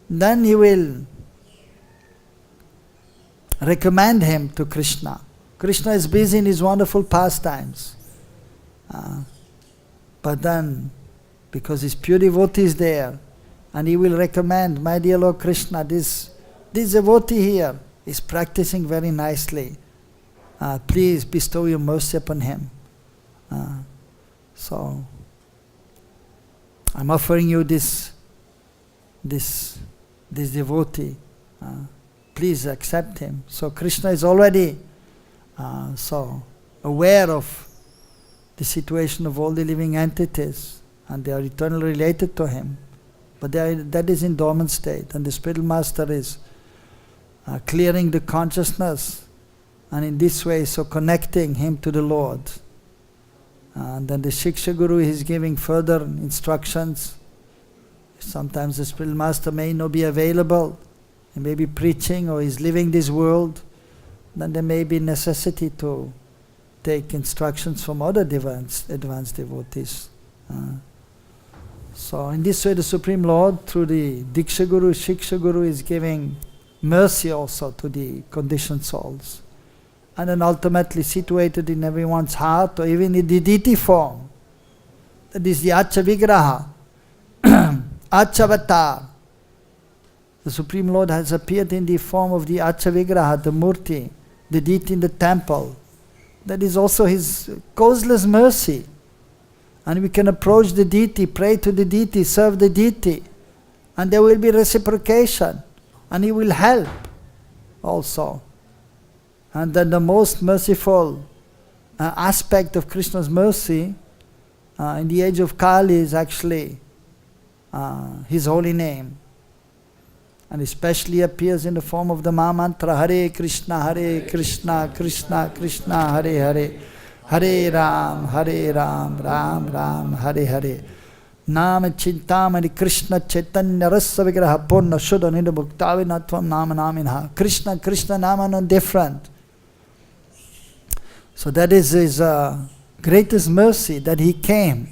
then he will recommend him to Krishna. Krishna is busy in his wonderful pastimes. But then, because his pure devotee is there, and he will recommend, my dear Lord Krishna, this devotee here is practicing very nicely. Please bestow your mercy upon him. So, I'm offering you this devotee. Please accept him. So Krishna is already so aware of the situation of all the living entities, and they are eternally related to him. But that is in dormant state, and the spiritual master is clearing the consciousness, and in this way so connecting him to the Lord. And then the Shiksha Guru is giving further instructions. Sometimes the spiritual master may not be available, he may be preaching or is leaving this world. Then there may be necessity to take instructions from other advanced devotees. So in this way the Supreme Lord, through the Diksha Guru, Shiksha Guru, is giving mercy also to the conditioned souls. And then ultimately situated in everyone's heart, or even in the deity form. That is the Acha Vigraha, Acha Avatar. The Supreme Lord has appeared in the form of the Acha Vigraha, the Murti, the deity in the temple. That is also his causeless mercy. And we can approach the deity, pray to the deity, serve the deity, and there will be reciprocation, and he will help also. And then the most merciful aspect of Krishna's mercy in the age of Kali is actually his holy name. And especially appears in the form of the Mahamantra, Hare Krishna, Krishna Krishna, Hare Hare, Hare Ram, Ram Ram, Hare Hare. Nama Chintamani Krishna Chaitanya Rasa Vigraha Purna Shuddha Nidha Bhuktavinatvam Nama Naminha. Krishna Nama no different. So that is his greatest mercy, that he came.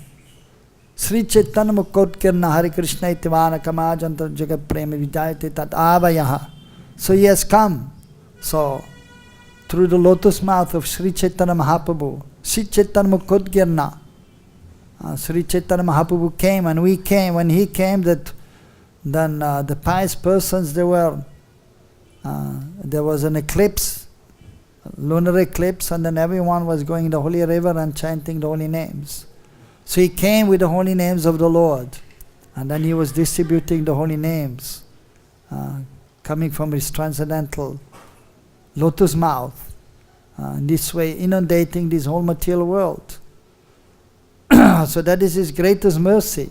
Sri Chaitanya Mukotkirna Hare Krishna Itivana Kamajanta Jagat Prema Vijayate Tat Avayaha. So he has come. So through the lotus mouth of Sri Chaitanya Mahaprabhu, Sri Chaitanya Mukotkirna, Sri Chaitanya Mahaprabhu came, and we came. When he came, then the pious persons, there was an eclipse, lunar eclipse, and then everyone was going in the holy river and chanting the holy names. So he came with the holy names of the Lord, and then he was distributing the holy names coming from his transcendental lotus mouth, in this way inundating this whole material world. So that is his greatest mercy,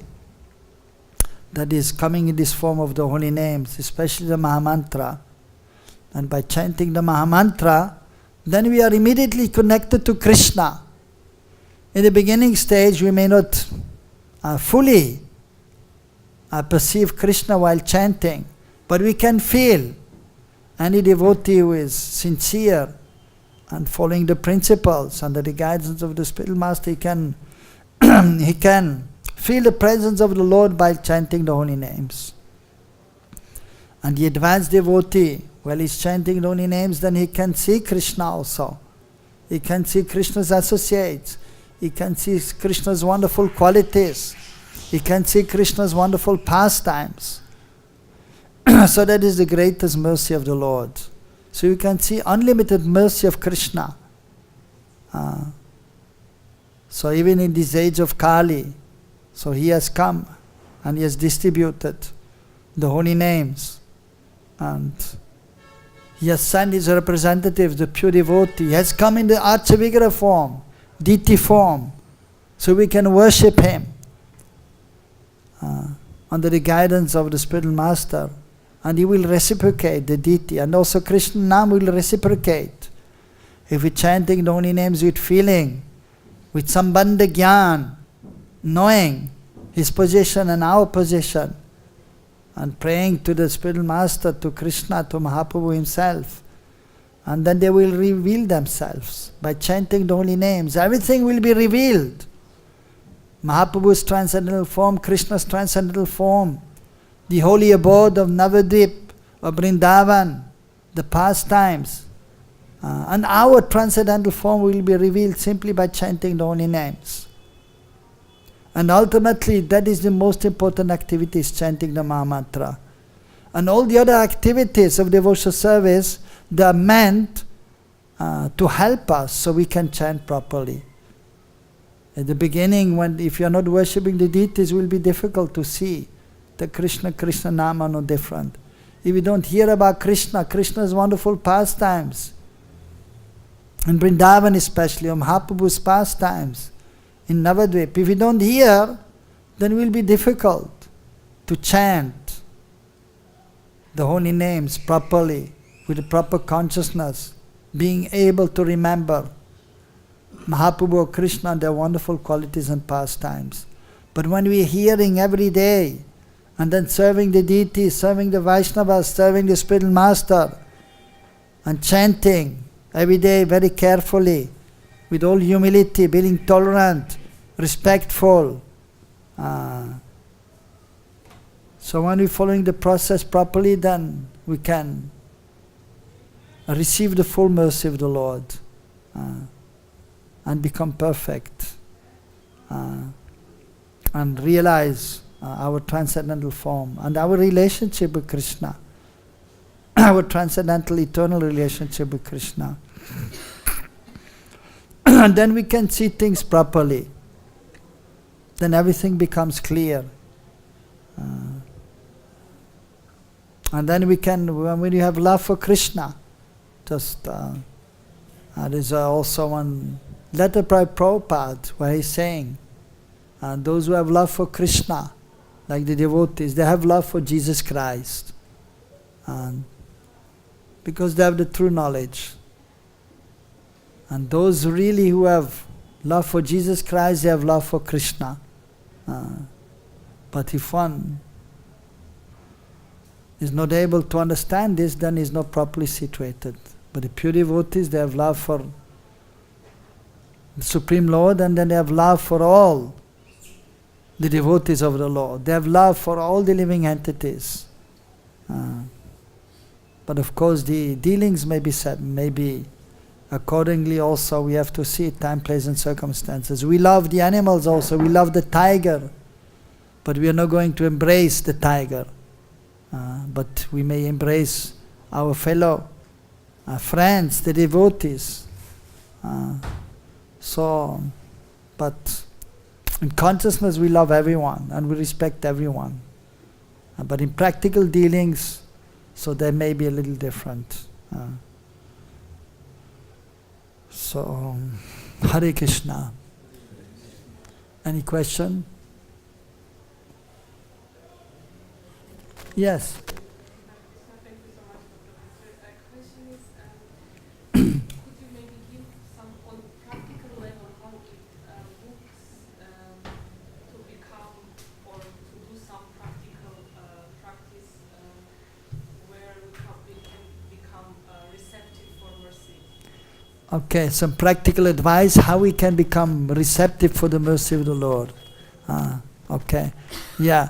that is coming in this form of the holy names, especially the Mahamantra. And by chanting the Mahamantra, then we are immediately connected to Krishna. In the beginning stage, we may not fully perceive Krishna while chanting, but we can feel. Any devotee who is sincere and following the principles under the guidance of the spiritual master, he can feel the presence of the Lord by chanting the holy names. And the advanced devotee, while he's chanting the holy names, then he can see Krishna also. He can see Krishna's associates. He can see Krishna's wonderful qualities. He can see Krishna's wonderful pastimes. So that is the greatest mercy of the Lord. So you can see unlimited mercy of Krishna. So even in this age of Kali, so he has come and he has distributed the holy names. And he has sent his representative, the pure devotee. He has come in the Archavigra form, deity form, so we can worship him under the guidance of the spiritual master, and he will reciprocate the deity, and also Krishna Nam will reciprocate. If we're chanting the holy names with feeling, with sambandha gyan, knowing his position and our position, and praying to the spiritual master, to Krishna, to Mahaprabhu himself, and then they will reveal themselves. By chanting the holy names, everything will be revealed. Mahaprabhu's transcendental form, Krishna's transcendental form, the holy abode of Navadvip, of Vrindavan, the pastimes, And our transcendental form will be revealed simply by chanting the holy names. And ultimately, that is the most important activity, is chanting the Mahamantra. And all the other activities of devotional service, they are meant to help us so we can chant properly. At the beginning, if you are not worshipping the deities, it will be difficult to see the Krishna Nama are no different. If you don't hear about Krishna's wonderful pastimes, in Vrindavan especially, or Mahaprabhu's pastimes, in Navadvip, if you don't hear, then it will be difficult to chant the holy names properly, with the proper consciousness, being able to remember Mahaprabhu or Krishna and their wonderful qualities and pastimes. But when we are hearing every day, and then serving the deities, serving the Vaishnavas, serving the spiritual master, and chanting every day very carefully, with all humility, being tolerant, respectful. So when we're following the process properly, then we can receive the full mercy of the Lord and become perfect and realize our transcendental form and our relationship with Krishna, our transcendental eternal relationship with Krishna. And then we can see things properly. Then everything becomes clear. And then we can, when you have love for Krishna, just there is also one letter by Prabhupada where he's saying, those who have love for Krishna, like the devotees, they have love for Jesus Christ. Because they have the true knowledge. And those really who have love for Jesus Christ, they have love for Krishna. But if one is not able to understand this, then is not properly situated. But the pure devotees, they have love for the Supreme Lord, and then they have love for all the devotees of the Lord. They have love for all the living entities. But of course the dealings may be set, maybe accordingly also we have to see time, place and circumstances. We love the animals also, we love the tiger, but we are not going to embrace the tiger. But we may embrace our fellow friends, the devotees. But in consciousness we love everyone and we respect everyone. But in practical dealings, so they may be a little different. Hare Krishna. Any question? Yes. Thank you so much for the answer. Question is, could you maybe give some on practical level how books to become or to do some practical practice where we can become receptive for mercy? Okay, some practical advice how we can become receptive for the mercy of the Lord. Okay, yeah.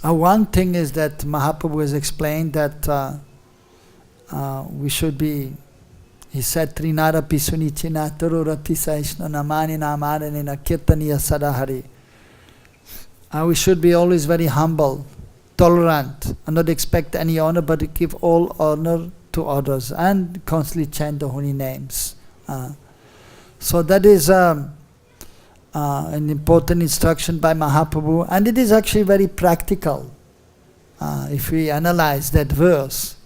One thing is that Mahaprabhu has explained that we should be, he said, Trinara Pisunichina Tarurati Saishna Namani Namaranina Kirtaniya Sadahari. We should be always very humble, tolerant, and not expect any honor, but give all honor to others, and constantly chant the holy names. So that is an important instruction by Mahaprabhu, and it is actually very practical if we analyze that verse.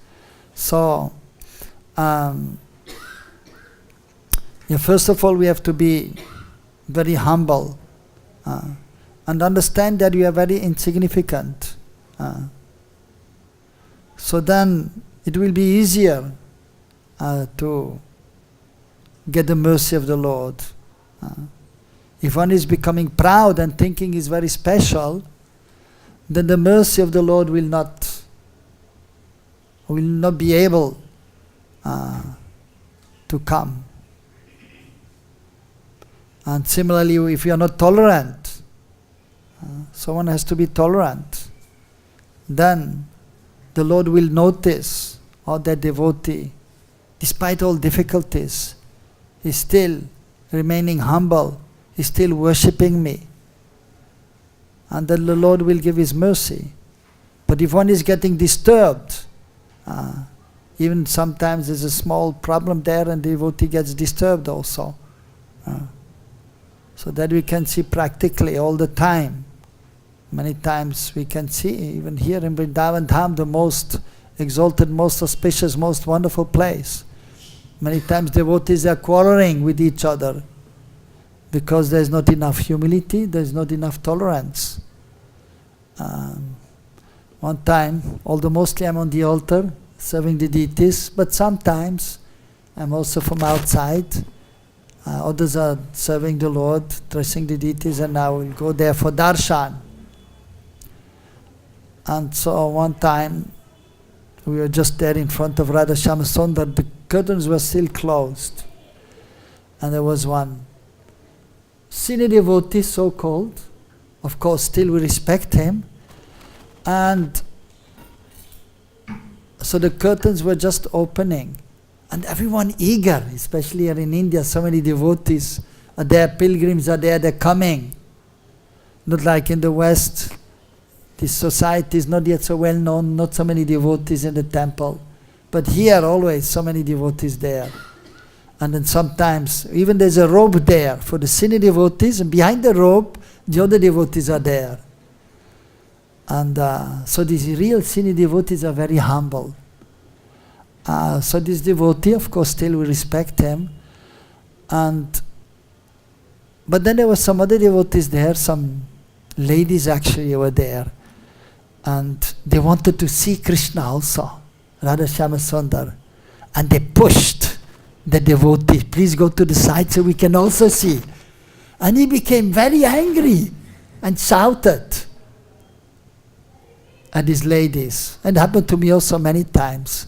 So, first of all we have to be very humble and understand that we are very insignificant. So then it will be easier to get the mercy of the Lord. If one is becoming proud and thinking is very special, then the mercy of the Lord will not be able to come. And similarly, if you are not tolerant, so one has to be tolerant, then the Lord will notice or that devotee, despite all difficulties, is still remaining humble, is still worshipping me. And then the Lord will give His mercy. But if one is getting disturbed, even sometimes there's a small problem there and the devotee gets disturbed also. So that we can see practically all the time. Many times we can see, even here in Vrindavan Dham, the most exalted, most auspicious, most wonderful place. Many times devotees are quarreling with each other because there's not enough humility, there's not enough tolerance. One time, although mostly I'm on the altar serving the deities, but sometimes I'm also from outside. Others are serving the Lord, dressing the deities, and I will go there for darshan. And so one time, we were just there in front of Radha Shyama Sundar, the curtains were still closed. And there was one senior devotee, so-called, of course still we respect him, and so the curtains were just opening, and everyone eager, especially here in India, so many devotees are there, pilgrims are there, they're coming. Not like in the West, this society is not yet so well known, not so many devotees in the temple. But here always so many devotees there. And then sometimes even there's a robe there for the senior devotees, and behind the robe the other devotees are there. And so these real senior devotees are very humble. So this devotee, of course, still we respect him. But then there were some other devotees there, some ladies actually were there. And they wanted to see Krishna also, Radha Shyama Sundar. And they pushed the devotee, please go to the side so we can also see. And he became very angry and shouted at these ladies. And it happened to me also many times,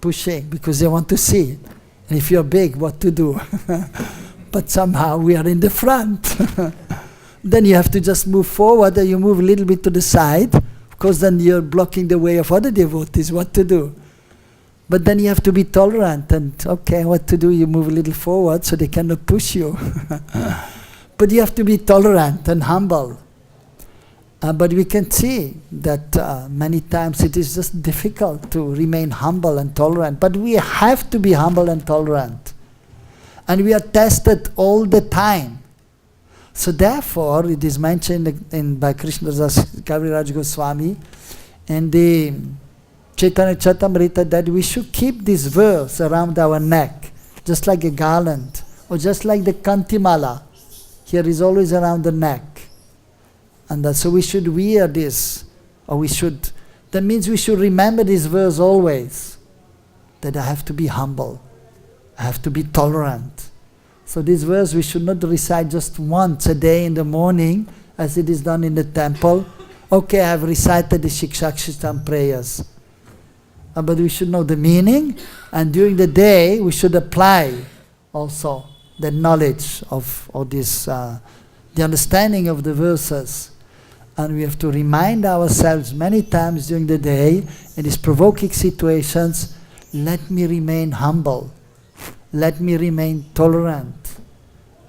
pushing because they want to see. And if you're big, what to do? But somehow we are in the front. Then you have to just move forward, or you move a little bit to the side, because then you're blocking the way of other devotees, what to do. But then you have to be tolerant, and okay, what to do? You move a little forward so they cannot push you. But you have to be tolerant and humble. But we can see that many times it is just difficult to remain humble and tolerant. But we have to be humble and tolerant. And we are tested all the time. So therefore, it is mentioned by Krishnadas Kaviraj Goswami in the Chaitanya Charitamrita that we should keep this verse around our neck, just like a garland, or just like the Kantimala. Here is always around the neck. And so we should wear this, or that means we should remember this verse always, that I have to be humble, I have to be tolerant. So this verse we should not recite just once a day in the morning, as it is done in the temple. Okay, I have recited the Shikshakshitam prayers. But we should know the meaning, and during the day we should apply also the knowledge of this, the understanding of the verses. And we have to remind ourselves many times during the day, in these provoking situations, let me remain humble, let me remain tolerant.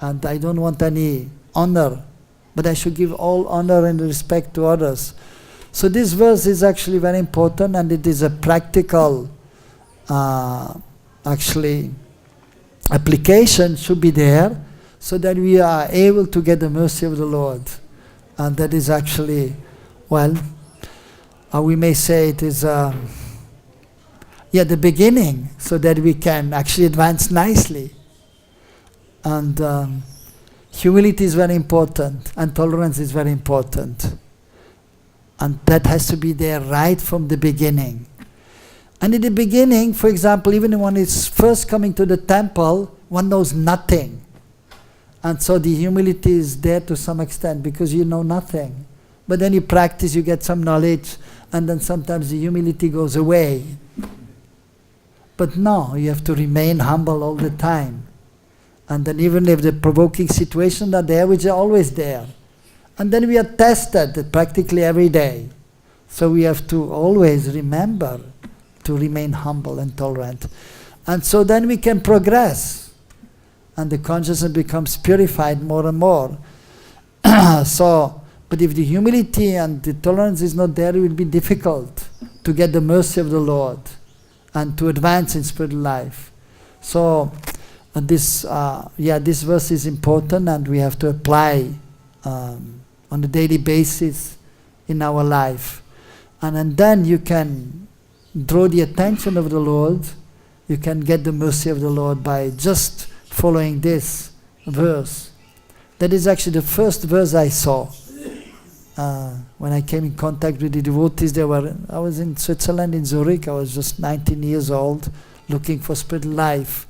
And I don't want any honor, but I should give all honor and respect to others. So this verse is actually very important, and it is a practical, application should be there, so that we are able to get the mercy of the Lord. And that is actually, well, we may say it is, the beginning, so that we can actually advance nicely. And humility is very important, and tolerance is very important. And that has to be there right from the beginning. And in the beginning, for example, even when one is first coming to the temple, one knows nothing. And so the humility is there to some extent, because you know nothing. But then you practice, you get some knowledge, and then sometimes the humility goes away. But no, you have to remain humble all the time. And then even if the provoking situations are there, which are always there. And then we are tested practically every day. So we have to always remember to remain humble and tolerant. And so then we can progress, and the consciousness becomes purified more and more. But if the humility and the tolerance is not there, it will be difficult to get the mercy of the Lord and to advance in spiritual life. So this verse is important, and we have to apply on a daily basis in our life. And then you can draw the attention of the Lord. You can get the mercy of the Lord by just following this verse. That is actually the first verse I saw when I came in contact with the devotees. I was in Switzerland, in Zurich. I was just 19 years old, looking for spiritual life,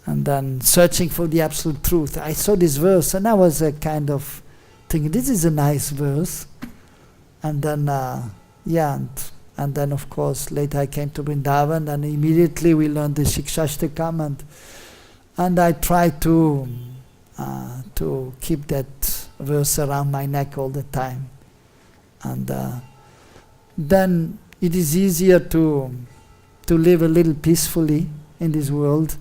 and then searching for the absolute truth. I saw this verse, and I was kind of thinking, this is a nice verse. And then, and then of course later I came to Vrindavan, and immediately we learned the Shikshashtakam, and I tried to keep that verse around my neck all the time. And then it is easier to live a little peacefully in this world,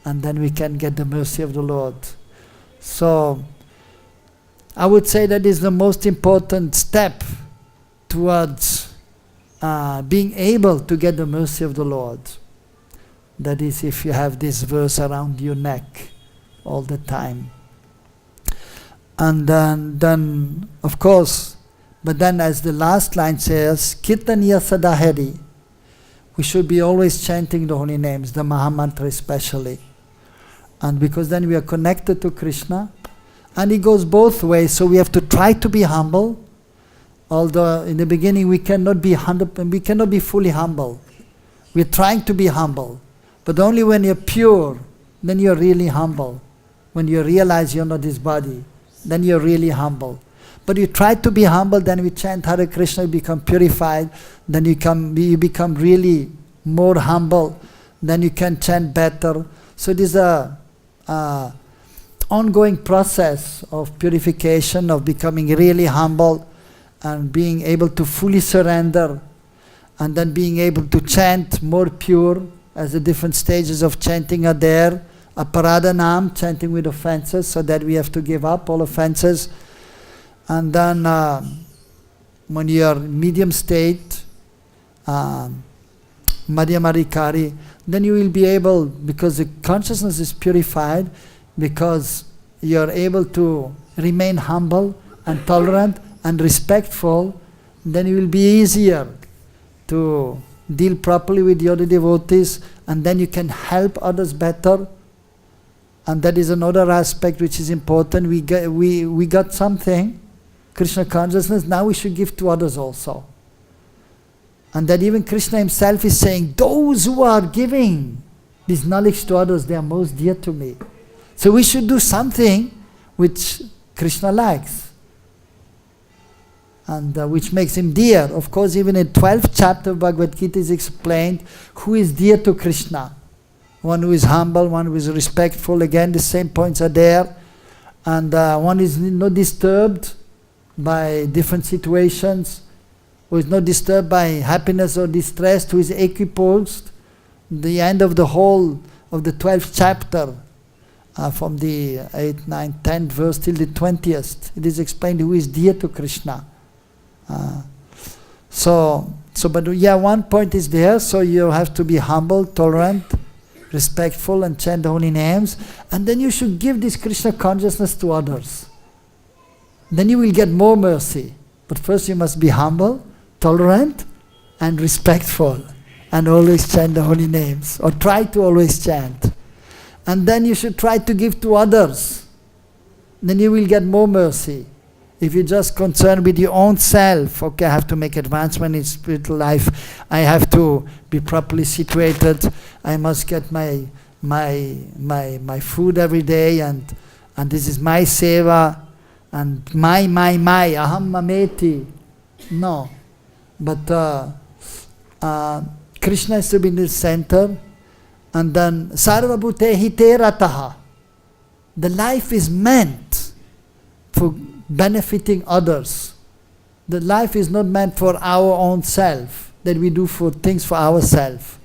and then we can get the mercy of the Lord. So I would say that is the most important step towards being able to get the mercy of the Lord. That is, if you have this verse around your neck all the time. And then of course, but then as the last line says, Kirtaniya Sadahari, we should be always chanting the holy names, the Mahamantra especially. And because then we are connected to Krishna, and it goes both ways, so we have to try to be humble. Although in the beginning we cannot be fully humble. We're trying to be humble, but only when you're pure, then you're really humble. When you realize you're not this body, then you're really humble. But you try to be humble, then we chant Hare Krishna, you become purified, then you become really more humble, then you can chant better. So it is a ongoing process of purification, of becoming really humble, and being able to fully surrender, and then being able to chant more pure, as the different stages of chanting are there. Aparadhanam, chanting with offenses, so that we have to give up all offenses. And then when you are medium state, Madhyamarikari, then you will be able, because the consciousness is purified, because you are able to remain humble and tolerant and respectful, then it will be easier to deal properly with the other devotees, and then you can help others better. And that is another aspect which is important. We got something, Krishna consciousness, now we should give to others also. And that even Krishna himself is saying, those who are giving this knowledge to others, they are most dear to me. So we should do something which Krishna likes, and which makes him dear. Of course, even in 12th chapter of Bhagavad-Gita is explained who is dear to Krishna. One who is humble, one who is respectful. Again, the same points are there. And one is not disturbed by different situations, who is not disturbed by happiness or distress, who is equiposed. The end of the whole of the 12th chapter, from the 8th, 9th, 10th verse till the 20th, it is explained who is dear to Krishna. But one point is there, so you have to be humble, tolerant, respectful, and chant the holy names, and then you should give this Krishna consciousness to others. Then you will get more mercy. But first you must be humble, tolerant, and respectful, and always chant the holy names, or try to always chant. And then you should try to give to others. Then you will get more mercy. If you're just concerned with your own self, okay, I have to make advancement in spiritual life, I have to be properly situated, I must get my food every day, and this is my seva, and my, aham mameti. No. But Krishna has to be in the center, and then sarvabhute hite rataha. The life is meant for benefiting others. The life is not meant for our own self. that we do things for ourselves.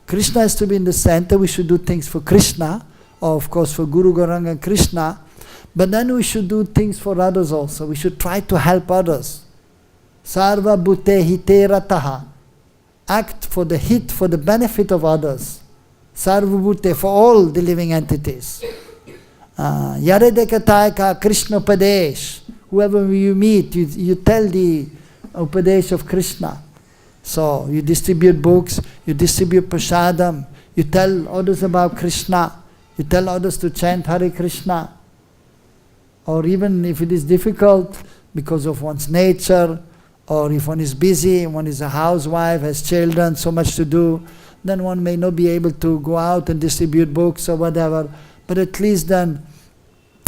Krishna has to be in the center. We should do things for Krishna, or of course for Guru, Gauranga and Krishna. But then we should do things for others also. We should try to help others. Sarva bhute hite rataha. Act for the benefit of others. Sarva bhute, for all the living entities. Yare dekataya Krishna Upadesh. Whoever you meet, you tell the Upadesh of Krishna. So you distribute books, you distribute prasadam, you tell others about Krishna, you tell others to chant Hare Krishna. Or even if it is difficult because of one's nature, or if one is busy, one is a housewife, has children, so much to do, then one may not be able to go out and distribute books or whatever. But at least then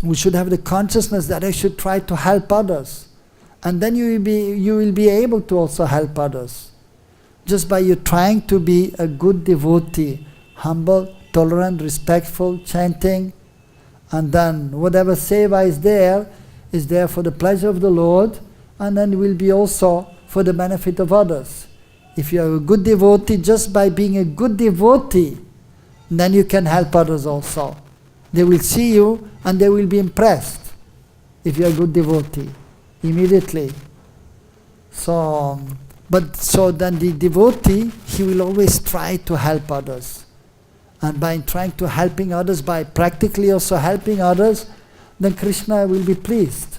we should have the consciousness that I should try to help others. And then you will be able to also help others. Just by you trying to be a good devotee, humble, tolerant, respectful, chanting, and then whatever seva is there for the pleasure of the Lord, and then will be also for the benefit of others. If you are a good devotee, just by being a good devotee, then you can help others also. They will see you and they will be impressed if you are a good devotee, immediately. So then the devotee, he will always try to help others. And by trying to helping others, by practically also helping others, then Krishna will be pleased.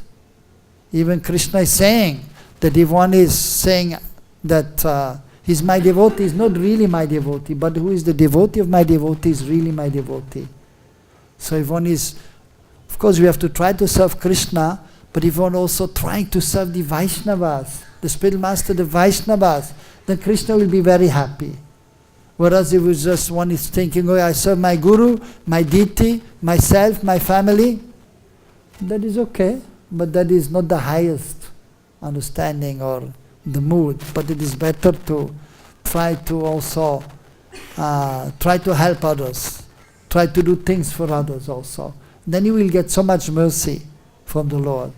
Even Krishna is saying that if one is saying that he's my devotee, he's not really my devotee, but who is the devotee of my devotee is really my devotee. So if one is, of course we have to try to serve Krishna, but if one also trying to serve the Vaishnavas, the spiritual master, the Vaishnavas, then Krishna will be very happy. Whereas if it's just one is thinking, oh, I serve my Guru, my deity, myself, my family, that is okay, but that is not the highest understanding or the mood. But it is better to try to also try to help others, try to do things for others also. Then you will get so much mercy from the Lord.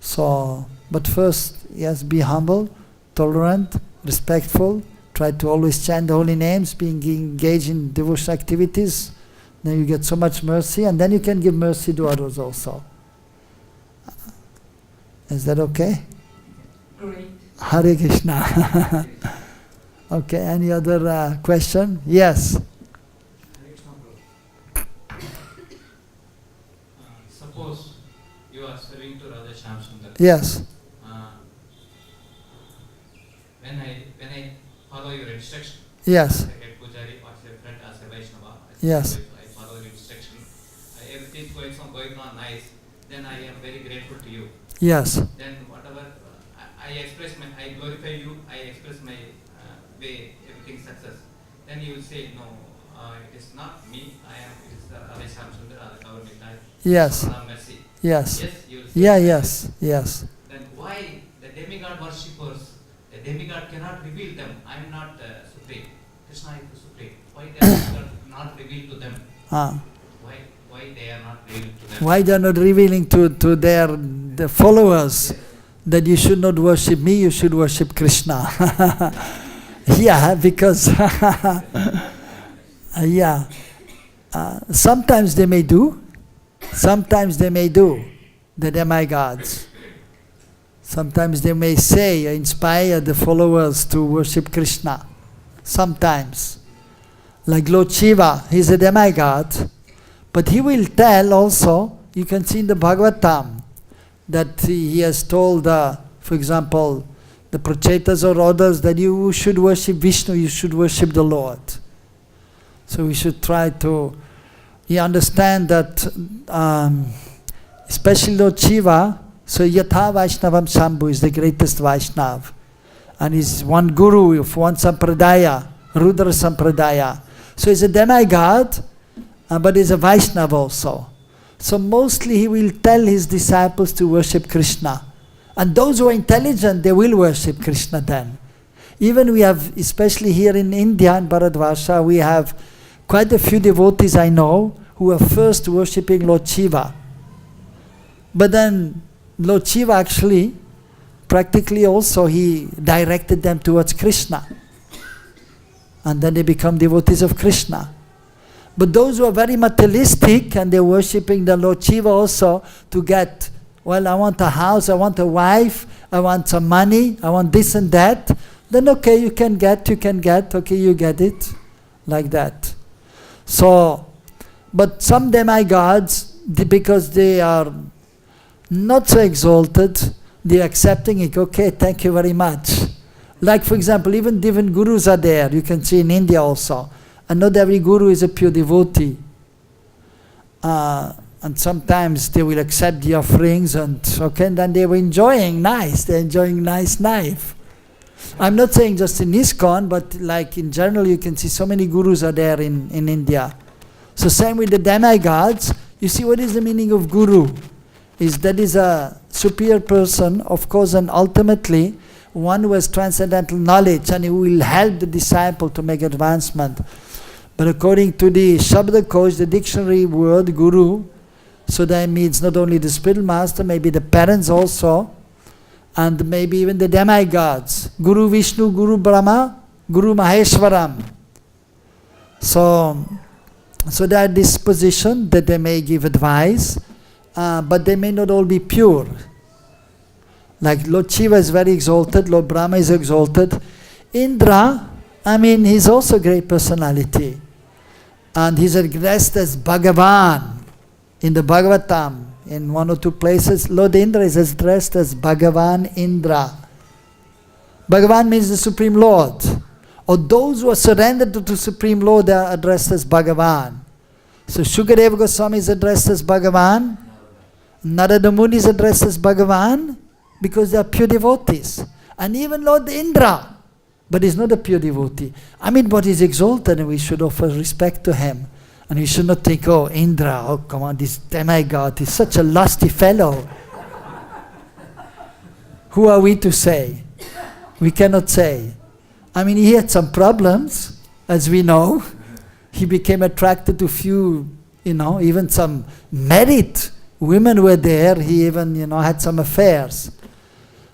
So, but first, yes, be humble, tolerant, respectful, try to always chant the holy names, being engaged in devotional activities. Then you get so much mercy, and then you can give mercy to others also. Is that okay? Great. Hare Krishna. Okay, any other question? Yes. Suppose you are serving to Radha Shyam Sundar. Yes. When I follow your instruction, Yes. as a head pujari or as a friend, as a Vaishnava, Yes. I follow your instruction. Everything is going on nice. Then I am very grateful to you. Yes. Then whatever I glorify you, I express my way, everything success. Then you will say, no, it is not me, it is Radha Shyam Sundar, Radha Kaur Yes. mercy. Yes. Yes, you will say Yeah, that. yes, yes. Then why the demigod worshippers, the demigod cannot reveal them, I am not supreme, Krishna is the supreme. Why they are not revealed to them? Why they are not revealed to them? Why they are not revealing to the followers that you should not worship me, you should worship Krishna? Yeah, because yeah, sometimes they may do, the demigods. Sometimes they may say, inspire the followers to worship Krishna. Sometimes. Like Lord Shiva, he is a demigod, but he will tell also, you can see in the Bhagavatam, that he has told, for example, the Prachetas or others, that you should worship Vishnu, you should worship the Lord. So we should try to understand that, especially Lord Shiva, so Yatha Vaishnavam Shambhu is the greatest Vaishnav. And he's one guru of one sampradaya, Rudra sampradaya. So he's a demigod, but he's a Vaishnava also. So mostly he will tell his disciples to worship Krishna. And those who are intelligent, they will worship Krishna then. Even we have, especially here in India, in Bharatvarsha, we have quite a few devotees I know who are first worshipping Lord Shiva. But then Lord Shiva actually practically also he directed them towards Krishna. And then they become devotees of Krishna. But those who are very materialistic and they're worshipping the Lord Shiva also to get, well, I want a house, I want a wife, I want some money, I want this and that, then okay, you can get, okay, you get it, like that. So, but some demigods, because they are not so exalted, they're accepting it, okay, thank you very much. Like for example, even different gurus are there, you can see in India also. And not every guru is a pure devotee. And sometimes they will accept the offerings and okay, and then they were enjoying nice, they're enjoying nice life. I'm not saying just in ISKCON, but like in general you can see so many gurus are there in India. So same with the demigods, you see what is the meaning of guru? That is a superior person, of course, and ultimately one who has transcendental knowledge and who will help the disciple to make advancement. But according to the Shabdakosh, the dictionary word guru, so that means not only the spiritual master, maybe the parents also, and maybe even the demigods. Guru Vishnu, Guru Brahma, Guru Maheshwaram. So they are this position that they may give advice, but they may not all be pure. Like Lord Shiva is very exalted, Lord Brahma is exalted. Indra, I mean, he's also a great personality. And he's addressed as Bhagavan. In the Bhagavatam, in one or two places, Lord Indra is addressed as Bhagavan Indra. Bhagavan means the Supreme Lord. Or those who are surrendered to the Supreme Lord, they are addressed as Bhagavan. So Shukadeva Goswami is addressed as Bhagavan. Narada Muni is addressed as Bhagavan because they are pure devotees. And even Lord Indra, but he's not a pure devotee. I mean, but he's exalted and we should offer respect to him. And we should not think, oh, Indra, oh come on, this demigod is such a lusty fellow. Who are we to say? We cannot say. I mean, he had some problems, as we know. He became attracted to few, even some married women were there. He even, had some affairs.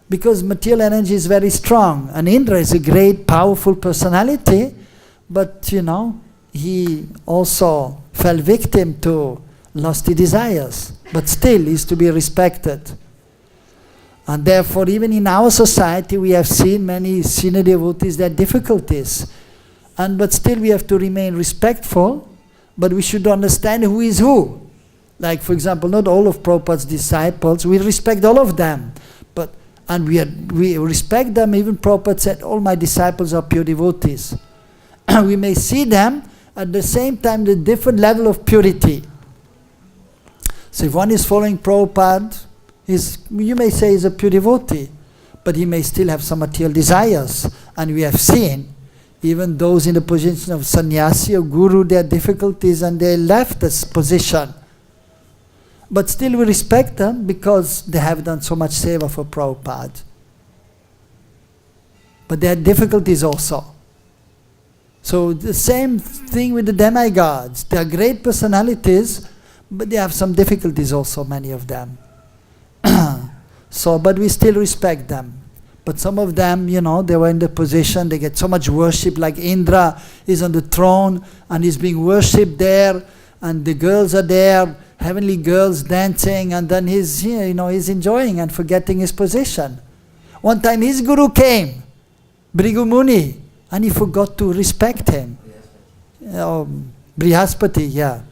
Because material energy is very strong. And Indra is a great, powerful personality. But, he also fell victim to lusty desires. But still, he is to be respected. And therefore, even in our society, we have seen many senior devotees, their difficulties. But still, we have to remain respectful. But we should understand who is who. Like, for example, not all of Prabhupada's disciples. We respect all of them. And we respect them. Even Prabhupada said, all my disciples are pure devotees. We may see them at the same time the different level of purity. So if one is following Prabhupada, you may say he's a pure devotee, but he may still have some material desires. And we have seen, even those in the position of sannyasi or guru, their difficulties and they left this position. But still we respect them because they have done so much seva for Prabhupada. But they had difficulties also. So the same thing with the demigods. They are great personalities, but they have some difficulties also, many of them. But we still respect them. But some of them, they were in the position, they get so much worship, like Indra is on the throne and he's being worshipped there, and the girls are there, heavenly girls dancing, and then he's enjoying and forgetting his position. One time his guru came, Bhrigu Muni, and he forgot to respect him. Brihaspati, yeah.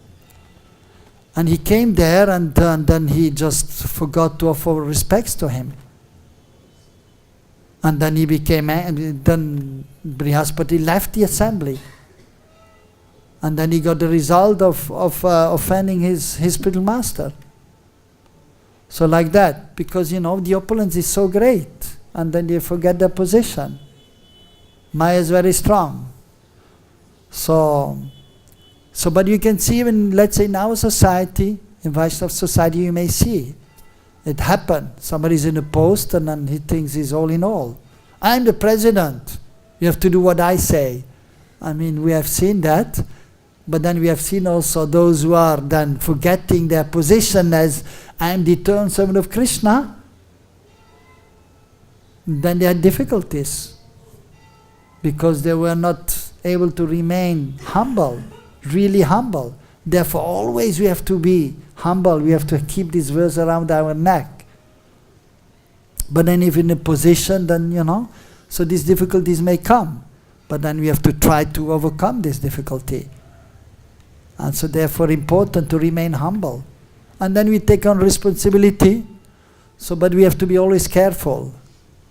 And he came there and then he just forgot to offer respects to him. And then then Brihaspati left the assembly. And then he got the result of offending his spiritual master. So like that, because the opulence is so great, and then they forget their position. Maya is very strong. So but you can see even, let's say in our society, in Vaishnava society, you may see it happen. Somebody is in a post and then he thinks he's all in all. I'm the president. You have to do what I say. I mean, we have seen that. But then we have seen also those who are then forgetting their position as I am the eternal servant of Krishna. then they had difficulties because they were not able to remain humble, really humble. Therefore, always we have to be humble. We have to keep this verse around our neck. But then if in a position, then, so these difficulties may come. But then we have to try to overcome this difficulty. And so therefore important to remain humble. And then we take on responsibility. So, but we have to be always careful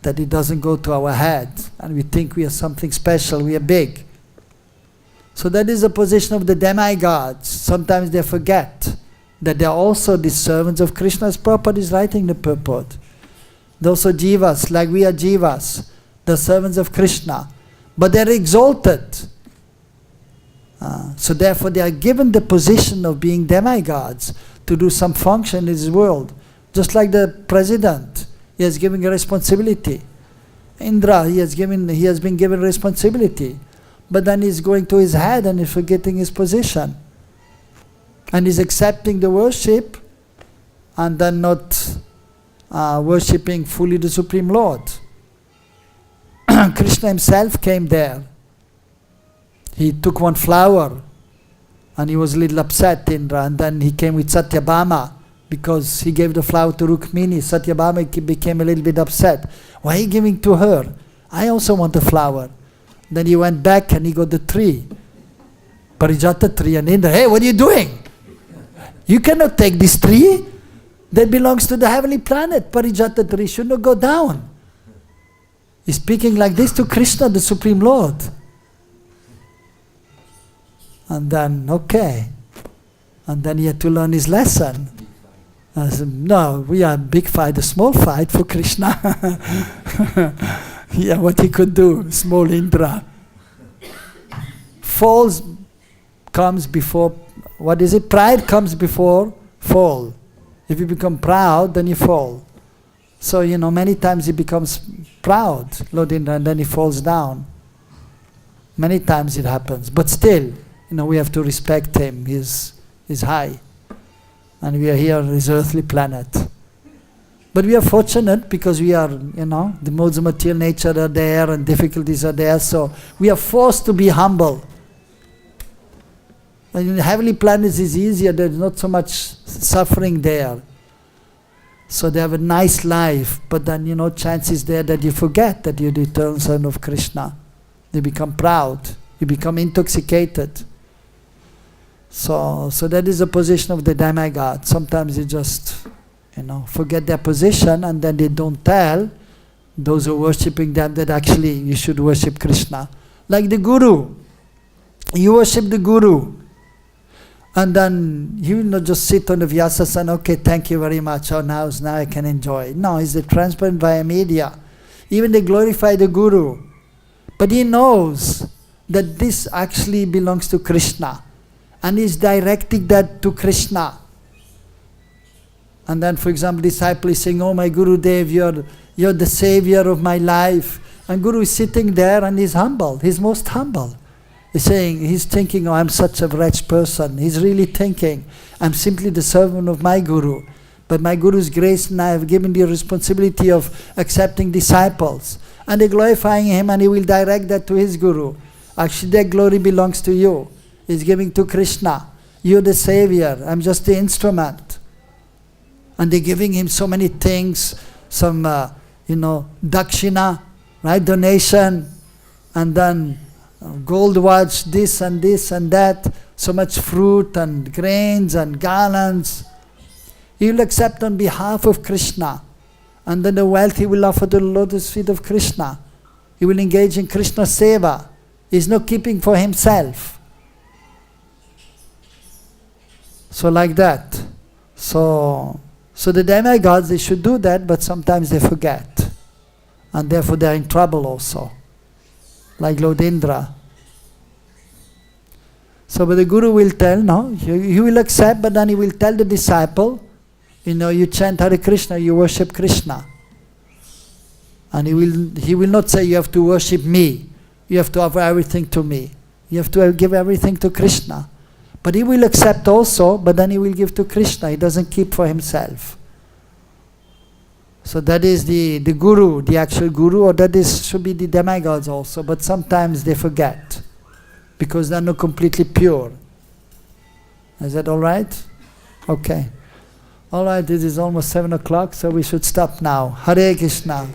that it doesn't go to our head and we think we are something special, we are big. So that is the position of the demigods. Sometimes they forget that they are also the servants of Krishna, as Prabhupada is writing the purport. They're also jivas, like we are jivas, the servants of Krishna. But they are exalted. So therefore they are given the position of being demigods to do some function in this world. Just like the president, he is given a responsibility. Indra, he has been given responsibility. But then he's going to his head and he's forgetting his position. And he's accepting the worship and then not worshipping fully the Supreme Lord. Krishna himself came there. He took one flower and he was a little upset, Indra, and then he came with Satyabhama because he gave the flower to Rukmini. Satyabhama became a little bit upset. Why are you giving to her? I also want a flower. Then he went back and he got the tree, Parijata tree, and Indra, hey, what are you doing? You cannot take this tree. That belongs to the heavenly planet. Parijata tree should not go down. He's speaking like this to Krishna, the Supreme Lord. And then, okay. And then he had to learn his lesson. I said, no, we are a big fight, a small fight for Krishna. Yeah, what he could do, small Indra. Falls comes before, what is it? Pride comes before fall. If you become proud, then you fall. So, many times he becomes proud, Lord Indra, and then he falls down. Many times it happens. But still, we have to respect him. He's high. And we are here on this earthly planet. But we are fortunate because we are, the modes of material nature are there and difficulties are there. So we are forced to be humble. And in the heavenly planets is easier. There's not so much suffering there. So they have a nice life. But then, chances there that you forget that you're the eternal son of Krishna. You become proud. You become intoxicated. So that is the position of the demigod. Sometimes they just, forget their position and then they don't tell those who are worshipping them that actually you should worship Krishna. Like the Guru. You worship the Guru. And then he will not just sit on the Vyasasana, okay, thank you very much, now I can enjoy. No, he's transparent via media. Even they glorify the Guru. But he knows that this actually belongs to Krishna. And he's directing that to Krishna. And then, for example, disciple is saying, oh my Gurudev, you're the savior of my life. And Guru is sitting there and he's humble. He's most humble. He's thinking, oh, I'm such a wretched person. He's really thinking, I'm simply the servant of my Guru. But my Guru's grace and I have given the responsibility of accepting disciples. And they're glorifying him and he will direct that to his Guru. Actually, that glory belongs to you. He's giving to Krishna. You're the savior. I'm just the instrument. And they're giving him so many things. Some, dakshina, right? Donation. And then gold watch, this and that. So much fruit and grains and garlands. He will accept on behalf of Krishna. And then the wealth he will offer to the lotus feet of Krishna. He will engage in Krishna seva. He's not keeping for himself. So like that. So the demigods, they should do that, but sometimes they forget. And therefore they are in trouble also. Like Lord Indra. So but the Guru will tell, no, he will accept, but then he will tell the disciple, you chant Hare Krishna, you worship Krishna. And he will not say you have to worship me. You have to offer everything to me. You have to give everything to Krishna. But he will accept also, but then he will give to Krishna. He doesn't keep for himself. So that is the guru, the actual guru, or that is should be the demigods also, but sometimes they forget because they are not completely pure. Is that all right? Okay. All right, it is almost 7 o'clock, so we should stop now. Hare Krishna.